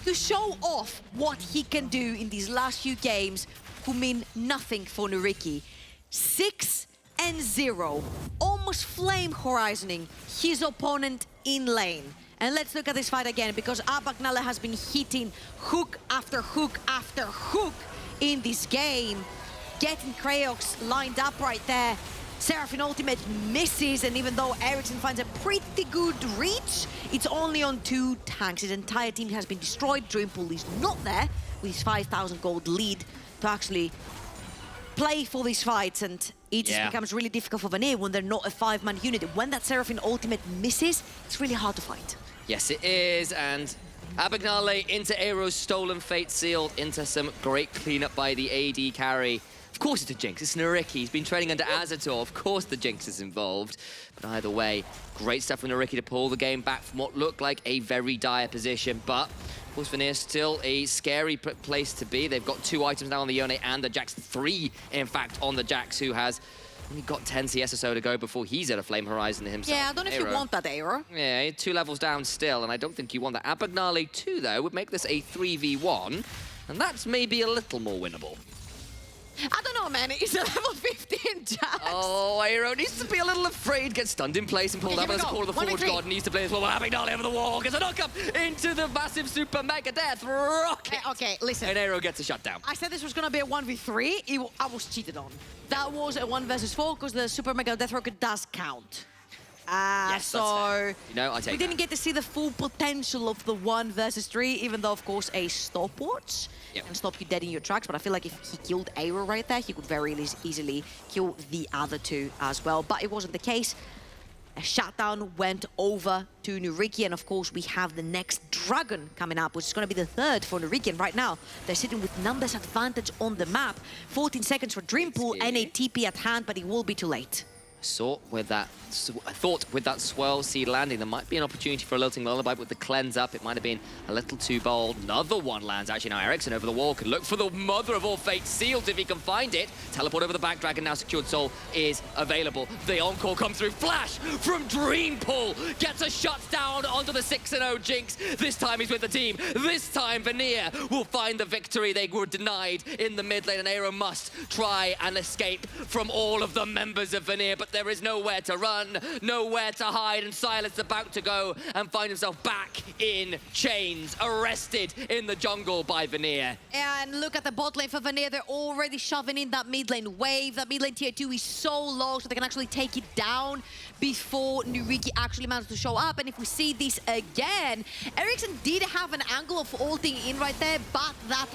to show off what he can do in these last few games, who mean nothing for NYYRIKKI. 6-0, almost flame horizoning his opponent in lane. And let's look at this fight again, because Abagnale has been hitting hook after hook after hook in this game, getting Kraox lined up right there. Seraphine ultimate misses, and even though Ericsson finds a pretty good reach, it's only on 2 tanks. His entire team has been destroyed. Dreampool is not there with his 5,000 gold lead to actually play for these fights, and it just becomes really difficult for Vanir when they're not a 5-man unit. When that Seraphine ultimate misses, it's really hard to fight. Yes, it is, and Abagnale into Aero's stolen fate sealed, into some great cleanup by the AD carry. Of course it's a Jinx, it's NYYRIKKI. He's been training under Azator. Of course the Jinx is involved. But either way, great stuff from NYYRIKKI to pull the game back from what looked like a very dire position. But, of course, Vanir's still a scary place to be. They've got 2 items now on the Yone and the Jax. 3, in fact, on the Jax, who has only got 10 CS or so to go before he's at a Flame Horizon himself. Yeah, I don't know if you want that, Aero. Yeah, 2 levels down still, and I don't think you want that. Abagnale 2, though, would make this a 3v1, and that's maybe a little more winnable. I don't know, man. He's a level 15 Jax. Oh, Aero needs to be a little afraid. Gets stunned in place and pulled up as a Call of the Forge God. Needs to play as well. Abagnale over the wall. Gets a knock-up into the massive super mega death rocket. Okay, listen. And Aero gets a shutdown. I said this was going to be a 1v3. I was cheated on. That was a 1 versus 4 because the super mega death rocket does count. Yes, so you know, I take we didn't get to see the full potential of the 1 versus 3, even though, of course, a stopwatch can stop you dead in your tracks. But I feel like if he killed Aero right there, he could very easily kill the other 2 as well. But it wasn't the case. A shutdown went over to NYYRIKKI, and of course we have the next Dragon coming up, which is going to be the 3rd for NYYRIKKI. And right now, they're sitting with numbers advantage on the map. 14 seconds for Dreampool and a TP at hand, but it will be too late. I thought with that Swirl Seed landing, there might be an opportunity for a Lilting Lullaby, but with the cleanse up, it might have been a little too bold. Another one lands, actually. Now Ericsson over the wall can look for the Mother of all Fate sealed if he can find it. Teleport over the back, Dragon now secured soul is available. The encore comes through. Flash from Dreampool gets a shutdown onto the 6-0 Jinx. This time he's with the team. This time Vanir will find the victory they were denied in the mid lane, and Aero must try and escape from all of the members of Vanir, but there is nowhere to run, nowhere to hide, and Silas about to go and find himself back in chains, arrested in the jungle by Vanir. And look at the bot lane for Vanir. They're already shoving in that mid lane wave. That mid lane tier 2 is so low, so they can actually take it down before NYYRIKKI actually managed to show up. And if we see this again, Ericsson did have an angle of ulting in right there, but that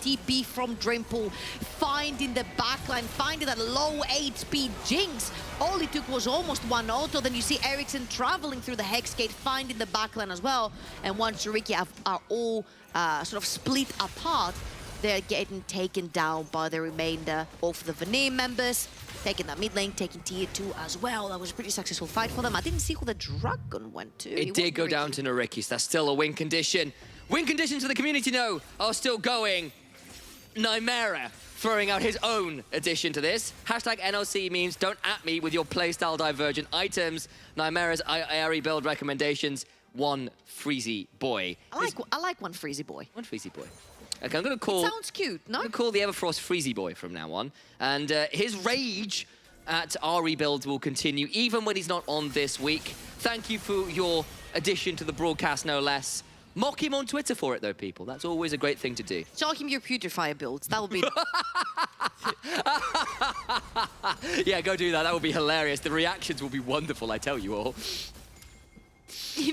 TP from Dreampool finding the backline, finding that low HP Jinx All it took was almost one auto. Then you see Ericsson traveling through the Hex Gate, finding the backline as well. And once NYYRIKKI are all sort of split apart, they're getting taken down by the remainder of the Vanir members. Taking that mid lane, taking tier 2 as well. That was a pretty successful fight for them. I didn't see who the Dragon went to. It did go down to NYYRIKKI, so that's still a win condition. Win conditions for the community, though, are still going. NYMYRA throwing out his own addition to this. Hashtag NLC memes, don't at me with your playstyle divergent items. NYMYRA's ARE build recommendations, one Freezy boy. I like one Freezy boy. One Freezy boy. Okay, I'm going to call... It sounds cute, no? I'm going to call the Everfrost Freezy boy from now on. And his rage at our rebuilds will continue, even when he's not on this week. Thank you for your addition to the broadcast, no less. Mock him on Twitter for it, though, people. That's always a great thing to do. Show him your Putrefier builds. That would be... Yeah, go do that. That would be hilarious. The reactions will be wonderful, I tell you all.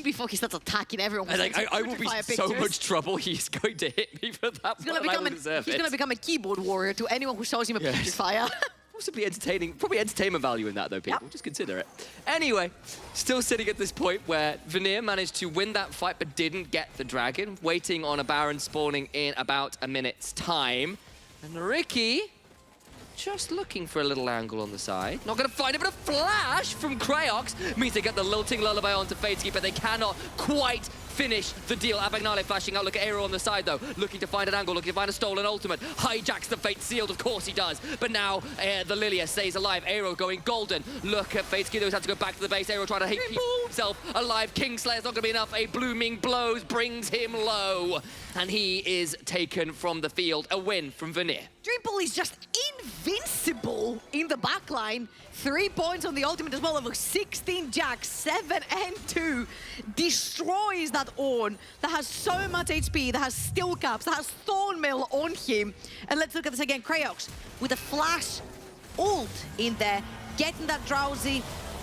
Before he starts attacking everyone. I will be in so much trouble. He's going to hit me for that. He's going to become a keyboard warrior to anyone who shows him a Putrefier. Possibly entertaining, probably entertainment value in that, though, people. Yep. Just consider it. Anyway, still sitting at this point where Vanir managed to win that fight but didn't get the dragon, waiting on a Baron spawning in about a minute's time. And NYYRIKKI just looking for a little angle on the side. Not going to find it, but a flash from Kraox means they get the lilting lullaby onto Fadesky, but they cannot quite finish the deal. Abagnale flashing out. Look at Aero on the side, though. Looking to find an angle, looking to find a stolen ultimate. Hijacks the Fate Sealed, of course he does. But now the Lilia stays alive. Aero going golden. Look at Fadesky, though. He's had to go back to the base. Aero trying to keep himself alive. Kingslayer's not going to be enough. A blooming blows brings him low. And he is taken from the field. A win from Vanir. Dreampool is just invincible in the backline. 3 points on the ultimate as well, over 16 jacks, 7 and 2. Destroys that Ornn that has so much HP, that has steel caps, that has Thornmail on him. And let's look at this again. Kraox with a flash ult in there, getting that Drowsy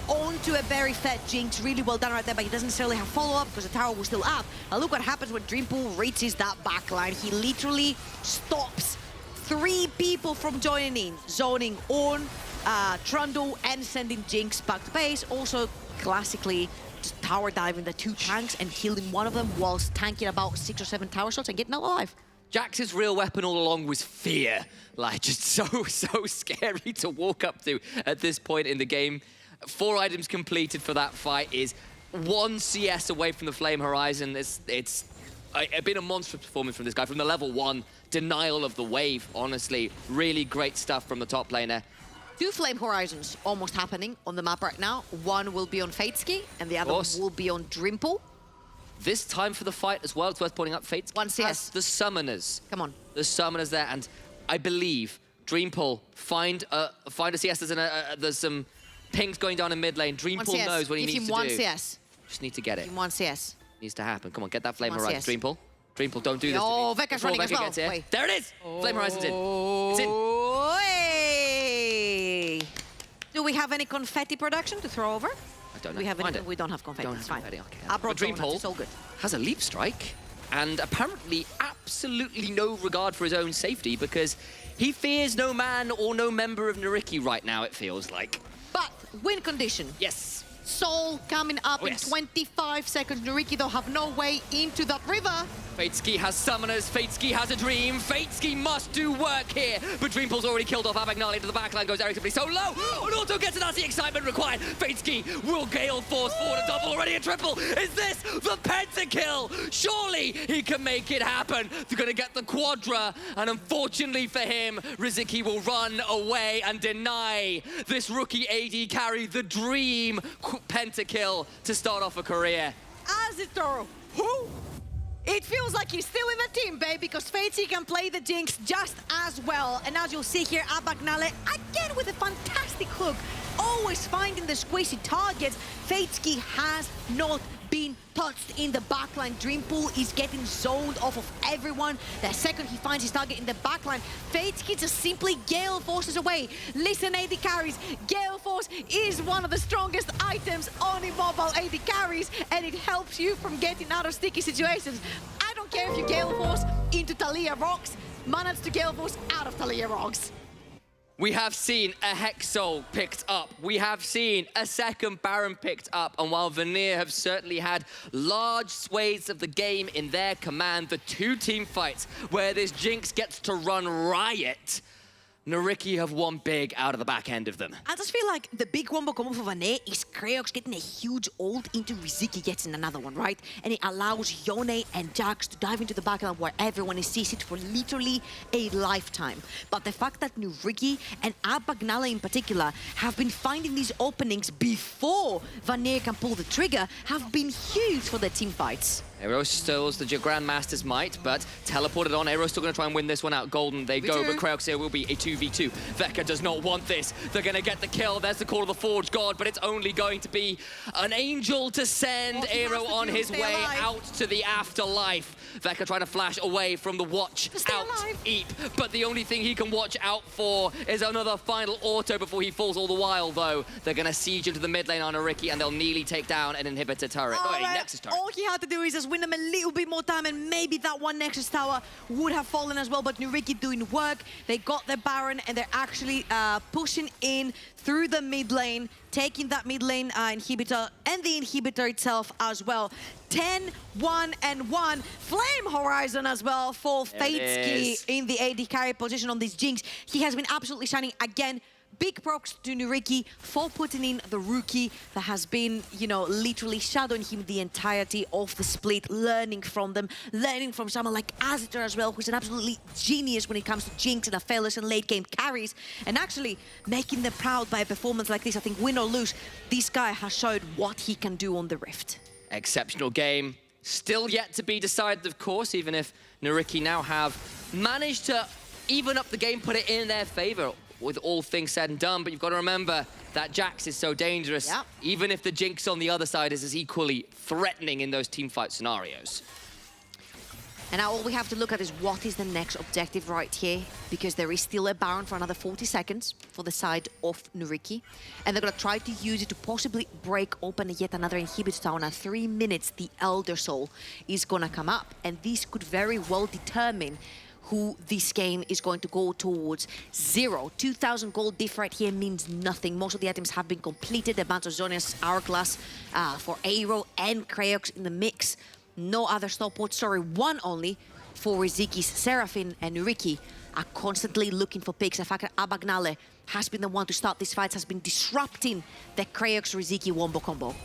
onto a very fat Jinx. Really well done right there, but he doesn't necessarily have follow-up because the tower was still up. And look what happens when Dreampool reaches that backline. He literally stops 3 people from joining in, zoning Ornn, Trundle, and sending Jinx back to base. Also, classically, just tower diving the 2 tanks and killing one of them whilst tanking about 6 or 7 tower shots and getting out alive. Jax's real weapon all along was fear. Like, just so scary to walk up to at this point in the game. 4 items completed for that fight is 1 CS away from the Flame Horizon. It's been a monstrous performance from this guy, from the level 1 denial of the wave, honestly. Really great stuff from the top laner. 2 Flame Horizons almost happening on the map right now. One will be on Fadesky, and the other one will be on Dreampool. This time for the fight as well, it's worth pointing out, Fadesky 1 CS. the Summoners. Come on. The Summoners there, and I believe Dreampool find a CS. There's some pings going down in mid lane. Dreampool knows what he needs to do. Give him 1 CS. Just need to get it. Give him 1 CS. Needs to happen. Come on, get that Flame Horizon, Dreampool. Dreampool, don't do this Oh, to me. Veka's running as well. Gets here. Wait. There it is! Flame Horizon's in. It's in. Hey. Do we have any confetti production to throw over? I don't know. We don't have confetti. Don't It's have fine. confetti, okay. I brought Dreampool donuts. It's all good. has a leap strike and apparently absolutely no regard for his own safety because he fears no man or no member of NYYRIKKI right now, it feels like. But win condition. Yes. Soul coming up in 25 seconds. NYYRIKKI, though, have no way into that river. Fadesky has summoners, Fadesky has a dream, Fadesky must do work here, but Dreampool's already killed off Abagnale to the backline, goes Ericsson, but he's so low, and auto gets it, that's the excitement required. Fadesky will Gale Force forward a double, already a triple. Is this the pentakill? Surely he can make it happen. They're gonna get the quadra, and unfortunately for him, NYYRIKKI will run away and deny this rookie AD carry the dream pentakill to start off a career. Azitoro, who? It feels like he's still in the team, babe, because Fadesky can play the Jinx just as well. And as you'll see here, Abagnale, again with a fantastic hook, always finding the squishy targets. Fadesky has not been touched in the backline. Dreampool is getting zoned off of everyone. The second he finds his target in the backline, Fadesky just simply Gale Forces away. Listen, AD carries, Gale Force is one of the strongest items on immobile AD carries, and it helps you from getting out of sticky situations. I don't care if you Gale Force into Talia Rocks, manage to Gale Force out of Talia Rocks. We have seen a Hexol picked up. We have seen a second Baron picked up. And while Vanir have certainly had large swathes of the game in their command, the two team fights where this Jinx gets to run riot, NYYRIKKI have won big out of the back end of them. I just feel like the big wombo combo for Vanir is Kreox getting a huge ult into RYZIKKI getting another one, right? And it allows Yone and Jax to dive into the background where everyone is CC'd for literally a lifetime. But the fact that NYYRIKKI and Abagnale in particular have been finding these openings before Vanir can pull the trigger have been huge for their team fights. Aero stills the Grandmaster's might, but teleported on. Aero's still going to try and win this one out. Golden, they go, but Kreox here will be a 2v2. Weka does not want this. They're going to get the kill. There's the call of the Forge God, but it's only going to be an angel to send Aero on his way out to the afterlife. Weka trying to flash away from the watch out Eep, but the only thing he can watch out for is another final auto before he falls. All the while, though, they're going to siege into the mid lane on NYYRIKKI, and they'll nearly take down an inhibitor turret. Nexus turret. All he had to do is just win them a little bit more time, and maybe that one Nexus tower would have fallen as well, but NYYRIKKI doing work. They got their Baron, and they're actually pushing in through the mid lane, taking that mid lane inhibitor and the inhibitor itself as well. 10-1-1. Flame Horizon as well for Fatesky in the AD carry position on this Jinx. He has been absolutely shining again. Big props to NYYRIKKI for putting in the rookie that has been, you know, literally shadowing him the entirety of the split, learning from them, learning from someone like Azita as well, who's an absolutely genius when it comes to Jinx and Aphelios and late game carries, and actually making them proud by a performance like this. I think win or lose, this guy has showed what he can do on the Rift. Exceptional game. Still yet to be decided, of course, even if NYYRIKKI now have managed to even up the game, put it in their favor. With all things said and done, but you've got to remember that Jax is so dangerous, even if the Jinx on the other side is as equally threatening in those teamfight scenarios. And now all we have to look at is what is the next objective right here, because there is still a Baron for another 40 seconds for the side of NYYRIKKI, and they're going to try to use it to possibly break open yet another inhibitor tower. Now 3 minutes, the Elder Soul is going to come up, and this could very well determine who this game is going to go towards. 0. 2,000 gold diff right here means nothing. Most of the items have been completed. The Zonia's Hourglass for Aero and Kreox in the mix. No other stopwatch, sorry, one only for RYZIKKI's Seraphine, and NYYRIKKI are constantly looking for picks. The fact that Abagnale has been the one to start these fights, has been disrupting the Kreox-RYZIKKI wombo combo.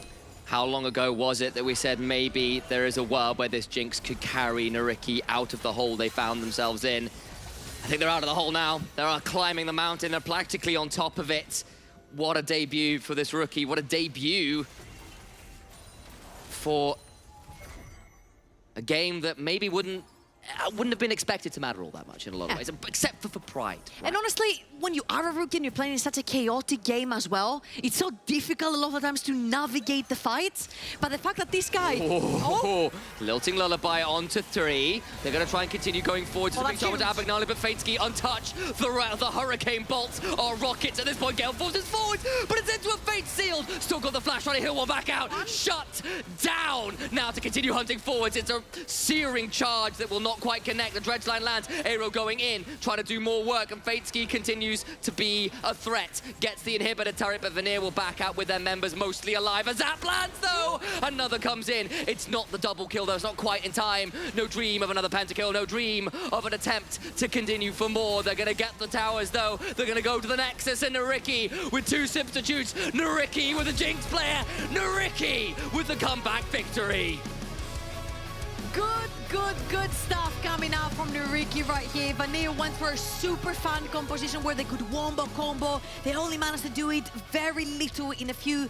How long ago was it that we said maybe there is a world where this Jinx could carry NYYRIKKI out of the hole they found themselves in? I think they're out of the hole now. They're climbing the mountain. They're practically on top of it. What a debut for this rookie. What a debut for a game that maybe wouldn't have been expected to matter all that much in a lot of ways, except for pride. Right? And honestly, when you are a rookie and you're playing in such a chaotic game as well, it's so difficult a lot of times to navigate the fights. But the fact that this guy... Lilting Lullaby onto 3. They're going to try and continue going forward to the big tower to Abagnale, but Fatesky untouched. The Hurricane bolts are rockets. At this point, Gale forces forward, but it's into a Fate sealed. Still got the flash, trying to heal one back out. Shut down. Now to continue hunting forwards. It's a searing charge that will not quite connect. The dredge line lands. Aero going in, trying to do more work, and Fatesky continues to be a threat. Gets the inhibitor turret, but Vanir will back out with their members mostly alive. A zap lands, though! Another comes in. It's not the double kill, though. It's not quite in time. No dream of another pentakill. No dream of an attempt to continue for more. They're going to get the towers, though. They're going to go to the Nexus, and NYYRIKKI with 2 substitutes. NYYRIKKI with a Jinx player. NYYRIKKI with the comeback victory. Good stuff coming out from NYYRIKKI right here. Vanir went for a super fun composition where they could wombo combo. They only managed to do it very little in a few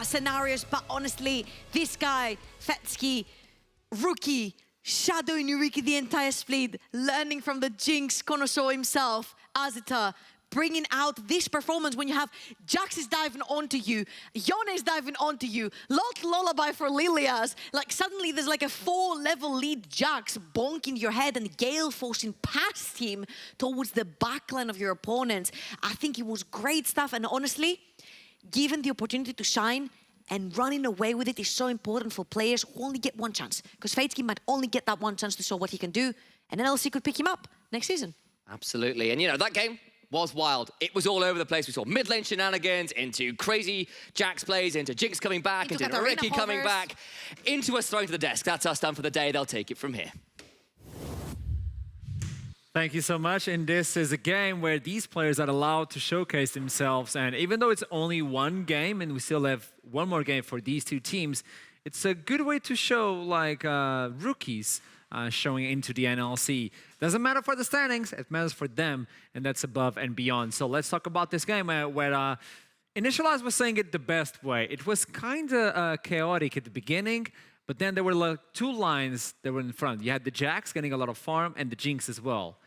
scenarios, but honestly, this guy, Fatesky, rookie, shadowing NYYRIKKI the entire split, learning from the Jinx connoisseur himself, Azita, bringing out this performance when you have Jax is diving onto you, Yone is diving onto you, Lullaby for Lilias. Like suddenly there's like a 4-level lead Jax bonking your head and Gale forcing past him towards the backline of your opponents. I think it was great stuff, and honestly, given the opportunity to shine and running away with it is so important for players who only get one chance, because Fatesky might only get that one chance to show what he can do, and NLC could pick him up next season. Absolutely, and you know, that game was wild. It was all over the place. We saw mid lane shenanigans, into crazy Jax plays, into Jinx coming back, into NYYRIKKI coming back, into us throwing to the desk. That's us done for the day. They'll take it from here. Thank you so much. And this is a game where these players are allowed to showcase themselves. And even though it's only one game and we still have one more game for these two teams, it's a good way to show like rookies showing into the NLC. Doesn't matter for the standings, it matters for them, and that's above and beyond. So let's talk about this game where Initialize was saying it the best way. It was kind of chaotic at the beginning, but then there were like two lines that were in front. You had the Jax getting a lot of farm and the Jinx as well.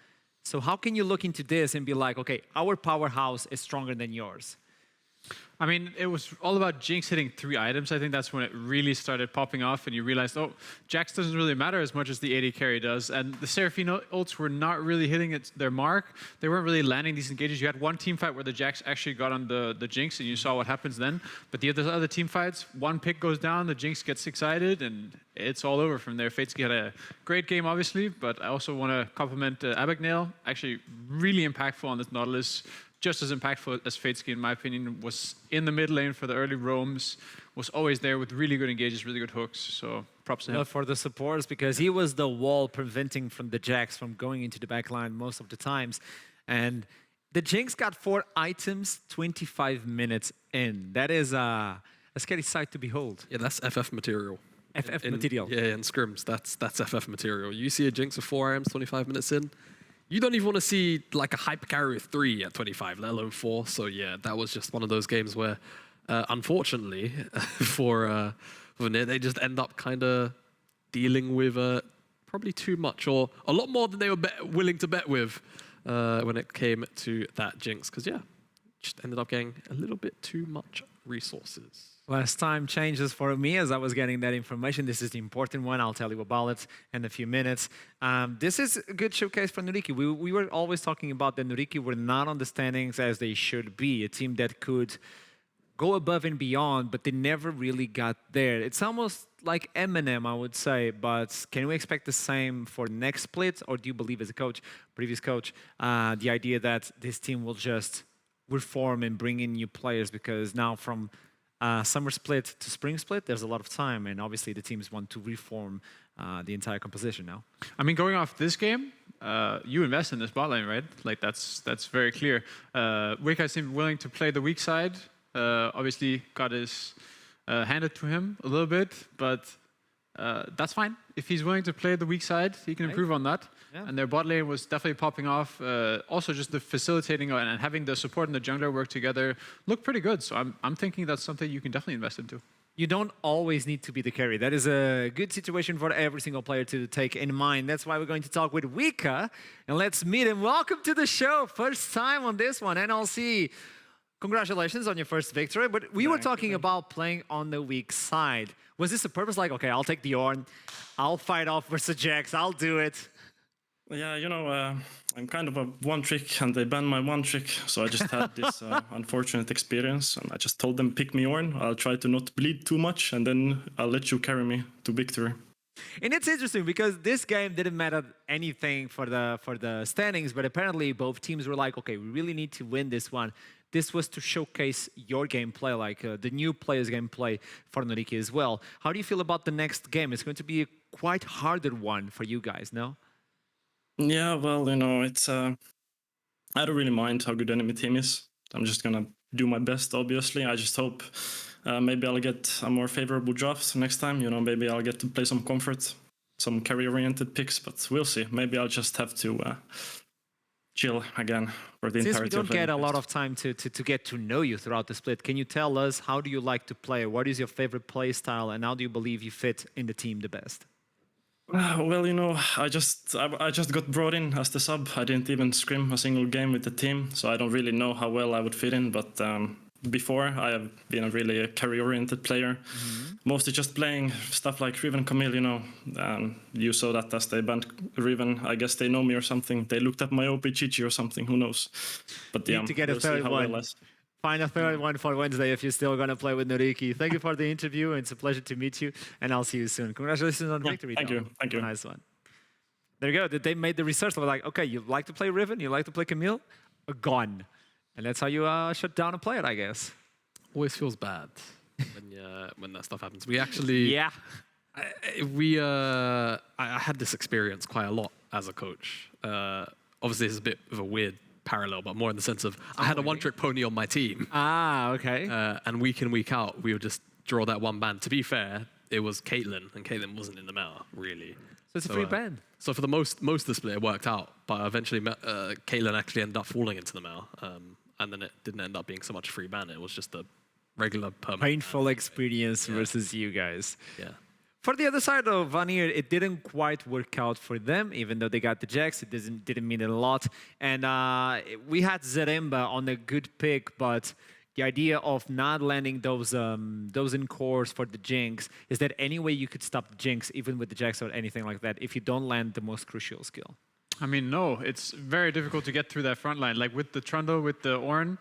So how can you look into this and be like, okay, our powerhouse is stronger than yours? I mean, it was all about Jinx hitting 3 items. I think that's when it really started popping off and you realized, oh, Jax doesn't really matter as much as the AD carry does. And the Seraphine ults were not really hitting their mark. They weren't really landing these engages. You had one team fight where the Jax actually got on the Jinx and you saw what happens then. But the other team fights, one pick goes down, the Jinx gets excited, and it's all over from there. Fatesky had a great game, obviously, but I also want to compliment Abagnale. Actually, really impactful on this Nautilus. Just as impactful as Fatesky, in my opinion, was in the mid lane for the early roams, was always there with really good engages, really good hooks. So props to him. For the supports, because he was the wall preventing from the Jax from going into the back line most of the times. And the Jinx got 4 items, 25 minutes in. That is a scary sight to behold. Yeah, that's FF material. FF material. Yeah, in scrims, that's FF material. You see a Jinx with 4 items, 25 minutes in. You don't even want to see like a hyper carry with 3 at 25, let alone 4. So yeah, that was just one of those games where, unfortunately, for Vanir, they just end up kind of dealing with probably too much, or a lot more than they were willing to bet with when it came to that Jinx. Because yeah, just ended up getting a little bit too much resources. Last time changes for me as I was getting that information. This is the important one. I'll tell you about it in a few minutes. This is a good showcase for NYYRIKKI. We were always talking about that NYYRIKKI were not on the standings as they should be. A team that could go above and beyond, but they never really got there. It's almost like Eminem, I would say, but can we expect the same for next split? Or do you believe as a coach, previous coach, the idea that this team will just reform and bring in new players? Because now from summer split to spring split, there's a lot of time, and obviously the teams want to reform the entire composition now. I mean, going off this game, you invest in this bot lane, right? Like that's very clear. Weka seemed willing to play the weak side. Obviously, got his handed to him a little bit, but that's fine. If he's willing to play the weak side, he can improve on that. Yeah. And their bot lane was definitely popping off. Also, just the facilitating and having the support and the jungler work together looked pretty good. So I'm thinking that's something you can definitely invest into. You don't always need to be the carry. That is a good situation for every single player to take in mind. That's why we're going to talk with Weka. And let's meet him. Welcome to the show. First time on this one, NLC. Congratulations on your first victory. But we were talking about playing on the weak side. Was this a purpose? Like, okay, I'll take the Ornn. I'll fight off versus Jax. I'll do it. Yeah, you know, I'm kind of a one trick, and they banned my one trick, so I just had this unfortunate experience, and I just told them, pick me Ornn, I'll try to not bleed too much, and then I'll let you carry me to victory. And it's interesting because this game didn't matter anything for the standings, but apparently both teams were like, okay, we really need to win this one. This was to showcase your gameplay, like the new players' gameplay for NYYRIKKI as well. How do you feel about the next game? It's going to be a quite harder one for you guys, no? Yeah, well, you know, it's I don't really mind how good the enemy team is. I'm just gonna do my best, obviously. I just hope maybe I'll get a more favorable draft next time. You know, maybe I'll get to play some comfort, some carry-oriented picks, but we'll see. Maybe I'll just have to chill again for the entirety of the Since we don't get a lot of time to get to know you throughout the split, can you tell us how do you like to play? What is your favorite play style, and how do you believe you fit in the team the best? Well, you know, I just got brought in as the sub. I didn't even scrim a single game with the team, so I don't really know how well I would fit in. But before, I have been a really carry-oriented player, mostly just playing stuff like Riven Camille, you know. You saw that as they banned Riven. I guess they know me or something. They looked up my OP Chichi or something, who knows. But yeah, need to get a third one. Find a third one for Wednesday if you're still going to play with NYYRIKKI. Thank you for the interview. It's a pleasure to meet you, and I'll see you soon. Congratulations on the victory. Thank you. Thank you. Nice one. There you go. They made the research. They were like, okay, you like to play Riven? You like to play Camille? gone. And that's how you shut down a player, I guess. Always feels bad when that stuff happens. We actually... Yeah. I had this experience quite a lot as a coach. Obviously, it's a bit of a weird parallel, but more in the sense of I had a one-trick pony on my team. Ah, okay. And week in, week out, we would just draw that one ban. To be fair, it was Caitlyn, and Caitlyn wasn't in the meta, really. So it's a free ban. So for the most of the split, it worked out. But eventually, Caitlyn actually ended up falling into the meta. And then it didn't end up being so much a free ban. It was just a regular permanent Painful experience versus you guys. Yeah. For the other side of Vanir, it didn't quite work out for them, even though they got the Jax. It didn't mean a lot. And we had Zaremba on a good pick, but the idea of not landing those in cores for the Jinx, is that any way you could stop the Jinx, even with the Jax or anything like that, if you don't land the most crucial skill? I mean, no, it's very difficult to get through that front line. Like with the Trundle, with the Ornn,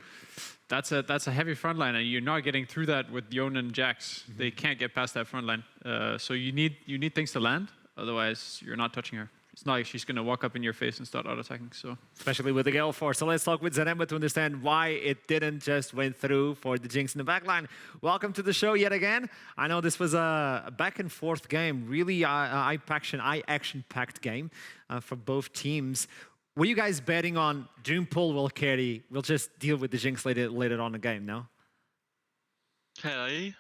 that's a heavy front line, and you're not getting through that with Yone and Jax. They can't get past that front line. So you need things to land, otherwise you're not touching her. It's not like she's going to walk up in your face and start auto-attacking. So especially with the Gale Force. So let's talk with Zaremba to understand why it didn't just went through for the Jinx in the backline. Welcome to the show yet again. I know this was a back and forth game, really action-packed game for both teams. Were you guys betting on Dreampool will carry? We'll just deal with the Jinx later on in the game, no? Hey.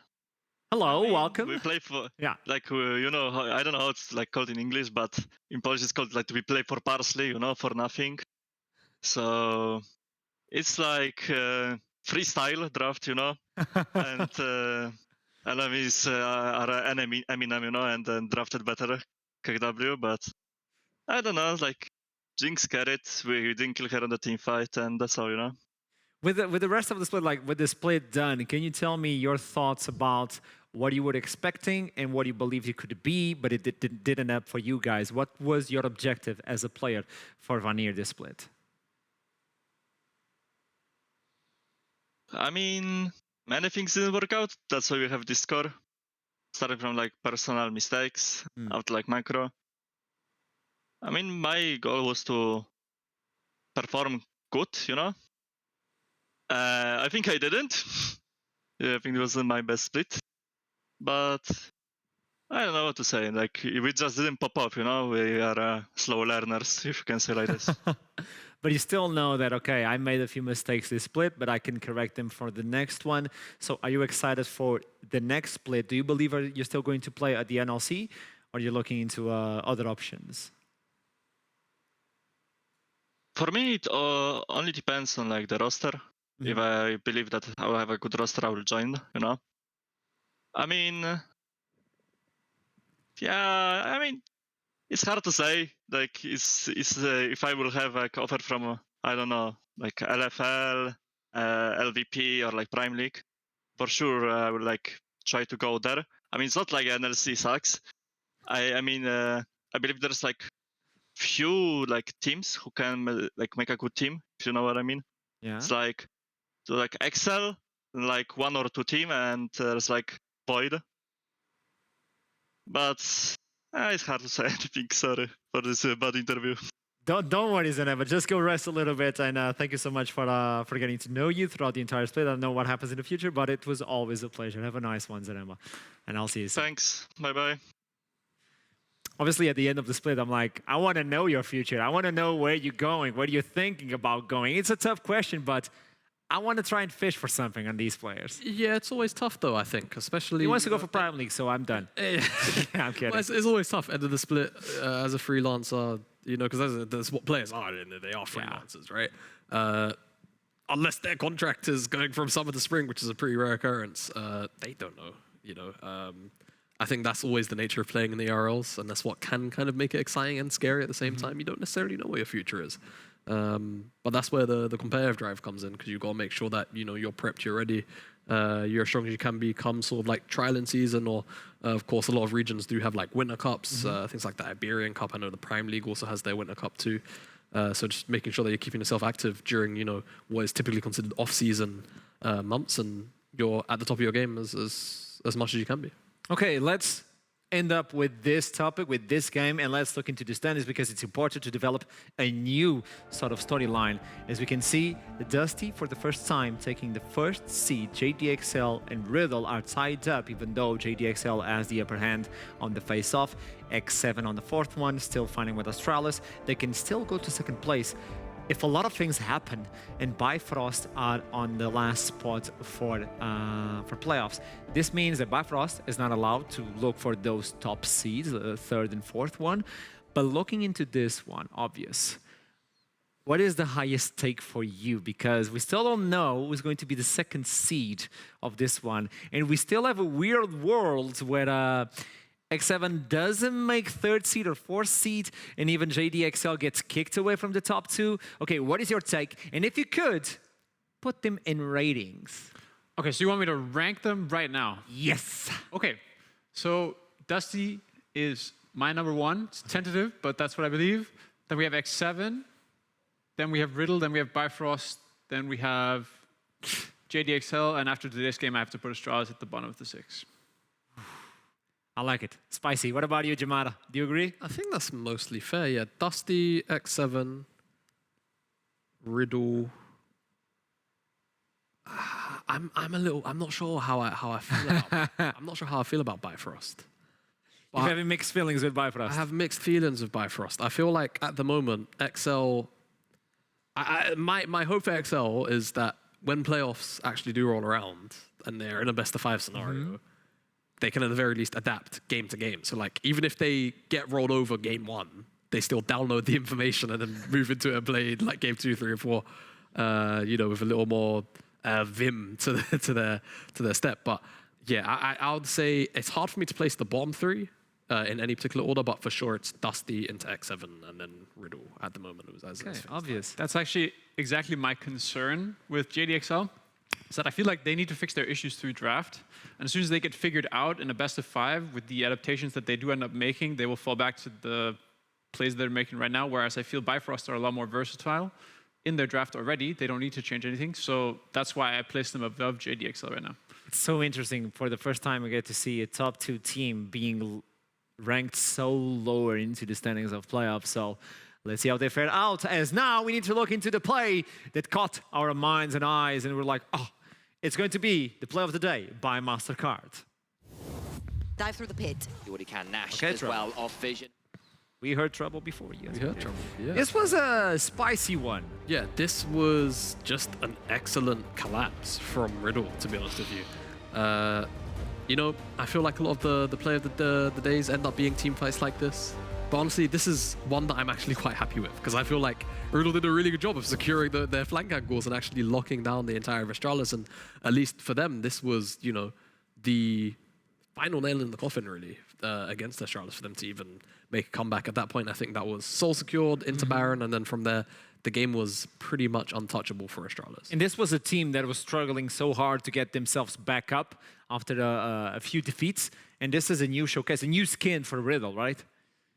Hello, I mean, welcome. We play for, yeah, like, you know, I don't know how it's like called in English, but in Polish it's called like we play for parsley, you know, for nothing. So it's like freestyle draft, you know, and enemies are Eminem, you know, and then drafted better KW, but I don't know, like Jinx carried, we didn't kill her on the team fight, and that's all, you know. With the rest of the split, like with the split done, can you tell me your thoughts about what you were expecting and what you believed it could be, but it didn't end up for you guys? What was your objective as a player for Vanir this split? I mean, many things didn't work out. That's why we have this score. Starting from like personal mistakes out to like macro. I mean, my goal was to perform good, you know. I think I didn't. Yeah, I think it wasn't my best split. But I don't know what to say. Like, we just didn't pop up, you know. We are slow learners, if you can say like this. But you still know that, okay, I made a few mistakes this split, but I can correct them for the next one. So are you excited for the next split? Do you believe you're still going to play at the NLC, or are you looking into other options? For me, it only depends on like the roster. Mm-hmm. If I believe that I will have a good roster, I will join, you know. I mean, yeah, I mean, it's hard to say. Like, if I will have like offer from I don't know, like LFL, LVP, or like Prime League, for sure I will like try to go there. I mean, it's not like NLC sucks. I mean, I believe there's like few like teams who can like make a good team, if you know what I mean. Yeah. It's like so like Excel, like 1 or 2 team, and there's like Void. But it's hard to say anything. Sorry for this bad interview. Don't worry, Zaremba. Just go rest a little bit, and thank you so much for getting to know you throughout the entire split. I don't know what happens in the future, but it was always a pleasure. Have a nice one, Zaremba, and I'll see you soon. Thanks. Bye-bye. Obviously, at the end of the split, I'm like, I want to know your future. I want to know where you're going, where you're thinking about going. It's a tough question, but I want to try and fish for something on these players. Yeah, it's always tough, though, I think, especially... He wants to go for Prime League, so I'm done. I'm kidding. Well, it's always tough, end of the split, as a freelancer, you know, because that's what players are, they are freelancers, right? Unless their contract is going from summer to spring, which is a pretty rare occurrence, they don't know, you know. I think that's always the nature of playing in the RLs, and that's what can kind of make it exciting and scary at the same time. You don't necessarily know where your future is. But that's where the competitive drive comes in, because you've got to make sure that, you know, you're prepped, you're ready, you're as strong as you can become sort of like trial in season, or of course a lot of regions do have like winter cups, things like the Iberian Cup. I know the Prime League also has their winter cup too. So just making sure that you're keeping yourself active during, you know, what is typically considered off-season months, and you're at the top of your game as much as you can be. Okay, let's end up with this topic, with this game, and let's look into the standings because it's important to develop a new sort of storyline. As we can see, Dusty, for the first time, taking the first seed. JDXL and Riddle are tied up, even though JDXL has the upper hand on the face-off. X7 on the fourth one, still fighting with Astralis. They can still go to second place if a lot of things happen, and Bifrost are on the last spot for playoffs. This means that Bifrost is not allowed to look for those top seeds, the third and fourth one. But looking into this one, obvious. What is the highest take for you? Because we still don't know who's going to be the second seed of this one. And we still have a weird world where X7 doesn't make third seed or fourth seed, and even JDXL gets kicked away from the top two. Okay, what is your take? And if you could, put them in ratings. Okay, so you want me to rank them right now? Yes. Okay, so Dusty is my number one. It's tentative, but that's what I believe. Then we have X7. Then we have Riddle. Then we have Bifrost. Then we have JDXL. And after today's game, I have to put Astralis at the bottom of the 6. I like it. Spicy. What about you, Jamada? Do you agree? I think that's mostly fair, yeah. Dusty, X7, Riddle. I'm not sure how I feel about I'm not sure how I feel about Bifrost. You're having mixed feelings with Bifrost. I have mixed feelings with Bifrost. I feel like at the moment, XL, my hope for XL is that when playoffs actually do roll around and they're in a best of 5 scenario, they can at the very least adapt game to game. So like, even if they get rolled over game 1, they still download the information and then move into it and play like game 2, 3, or 4, with a little more vim to their step. But yeah, I would say it's hard for me to place the bottom 3 in any particular order, but for sure it's Dusty into X7 and then Riddle at the moment. It was as obvious. That's actually exactly my concern with JDXL. Is that I feel like they need to fix their issues through draft. And as soon as they get figured out in a best of 5 with the adaptations that they do end up making, they will fall back to the plays they're making right now. Whereas I feel Bifrost are a lot more versatile in their draft already. They don't need to change anything. So that's why I placed them above JDXL right now. It's so interesting. For the first time, we get to see a top 2 team being ranked so lower into the standings of playoffs. So let's see how they fare out. As now we need to look into the play that caught our minds and eyes, and we're like, oh, it's going to be the play of the day by MasterCard. Dive through the pit. Do what he can. Nash Okay, as well, off vision. We heard trouble before. Yes, We heard trouble, yeah. This was a spicy one. Yeah, this was just an excellent collapse from Riddle, to be honest with you. I feel like a lot of the play of the days end up being team fights like this. But honestly, this is one that I'm actually quite happy with, because I feel like Riddle did a really good job of securing their flank angles and actually locking down the entire Astralis. And at least for them, this was, the final nail in the coffin, really, against Astralis for them to even make a comeback. At that point, I think that was soul secured into Baron, and then from there, the game was pretty much untouchable for Astralis. And this was a team that was struggling so hard to get themselves back up after a few defeats. And this is a new showcase, a new skin for Riddle, right?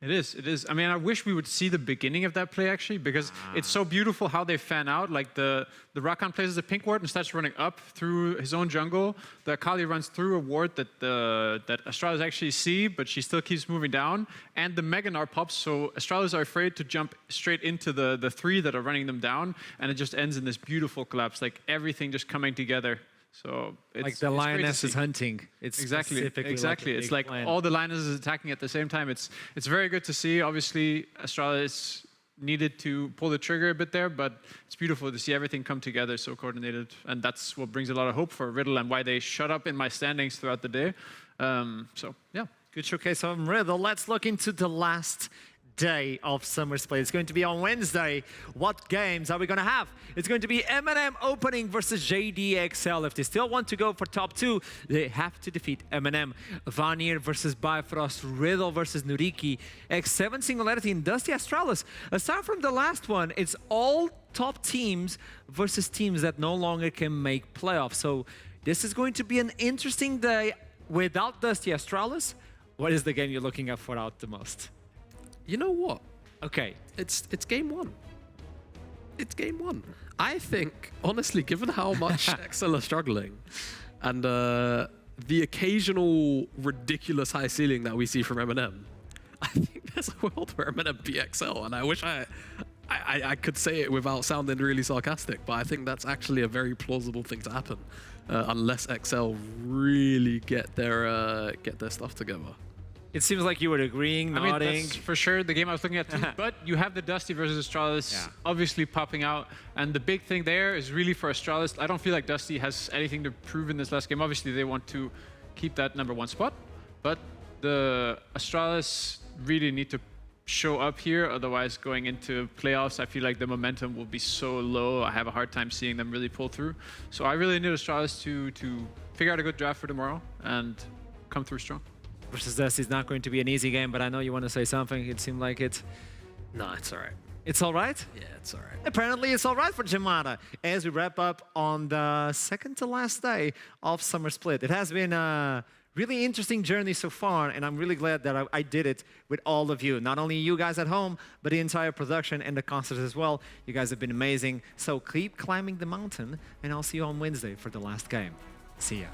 It is, it is. I mean, I wish we would see the beginning of that play, actually, because it's so beautiful how they fan out. Like, the Rakan plays as a pink ward and starts running up through his own jungle. The Akali runs through a ward that Astralis actually see, but she still keeps moving down. And the Mega Gnar pops, so Astralis are afraid to jump straight into the 3 that are running them down, and it just ends in this beautiful collapse, like everything just coming together. So it's like the lioness is hunting. It's exactly. It's like all the lionesses attacking at the same time. It's very good to see. Obviously, Astralis needed to pull the trigger a bit there, but it's beautiful to see everything come together so coordinated, and that's what brings a lot of hope for Riddle and why they shut up in my standings throughout the day. So yeah, good showcase on Riddle. Let's look into the last day of Summer's Play. It's going to be on Wednesday. What games are we going to have? It's going to be M&M opening versus JDXL. If they still want to go for top 2, they have to defeat M&M. Vanir versus Bifrost, Riddle versus NYYRIKKI, X7 Singularity, and Dusty Astralis. Aside from the last one, it's all top teams versus teams that no longer can make playoffs. So this is going to be an interesting day without Dusty Astralis. What is the game you're looking for out the most? You know what? Okay. It's game 1. It's game 1. I think, honestly, given how much XL are struggling, and the occasional ridiculous high ceiling that we see from Eminem, I think there's a world where Eminem beat XL, and I wish I could say it without sounding really sarcastic, but I think that's actually a very plausible thing to happen, unless XL really get their stuff together. It seems like you were agreeing, nodding. I mean, that's for sure the game I was looking at too. But you have the Dusty versus Astralis obviously popping out. And the big thing there is really for Astralis, I don't feel like Dusty has anything to prove in this last game. Obviously, they want to keep that #1 spot. But the Astralis really need to show up here. Otherwise, going into playoffs, I feel like the momentum will be so low. I have a hard time seeing them really pull through. So I really need Astralis to figure out a good draft for tomorrow and come through strong. Versus Dusty is not going to be an easy game, but I know you want to say something. It seemed like it. No, it's all right. It's all right? Yeah, it's all right. Apparently, it's all right for Jamada as we wrap up on the second to last day of Summer Split. It has been a really interesting journey so far, and I'm really glad that I did it with all of you. Not only you guys at home, but the entire production and the concert as well. You guys have been amazing. So keep climbing the mountain, and I'll see you on Wednesday for the last game. See ya.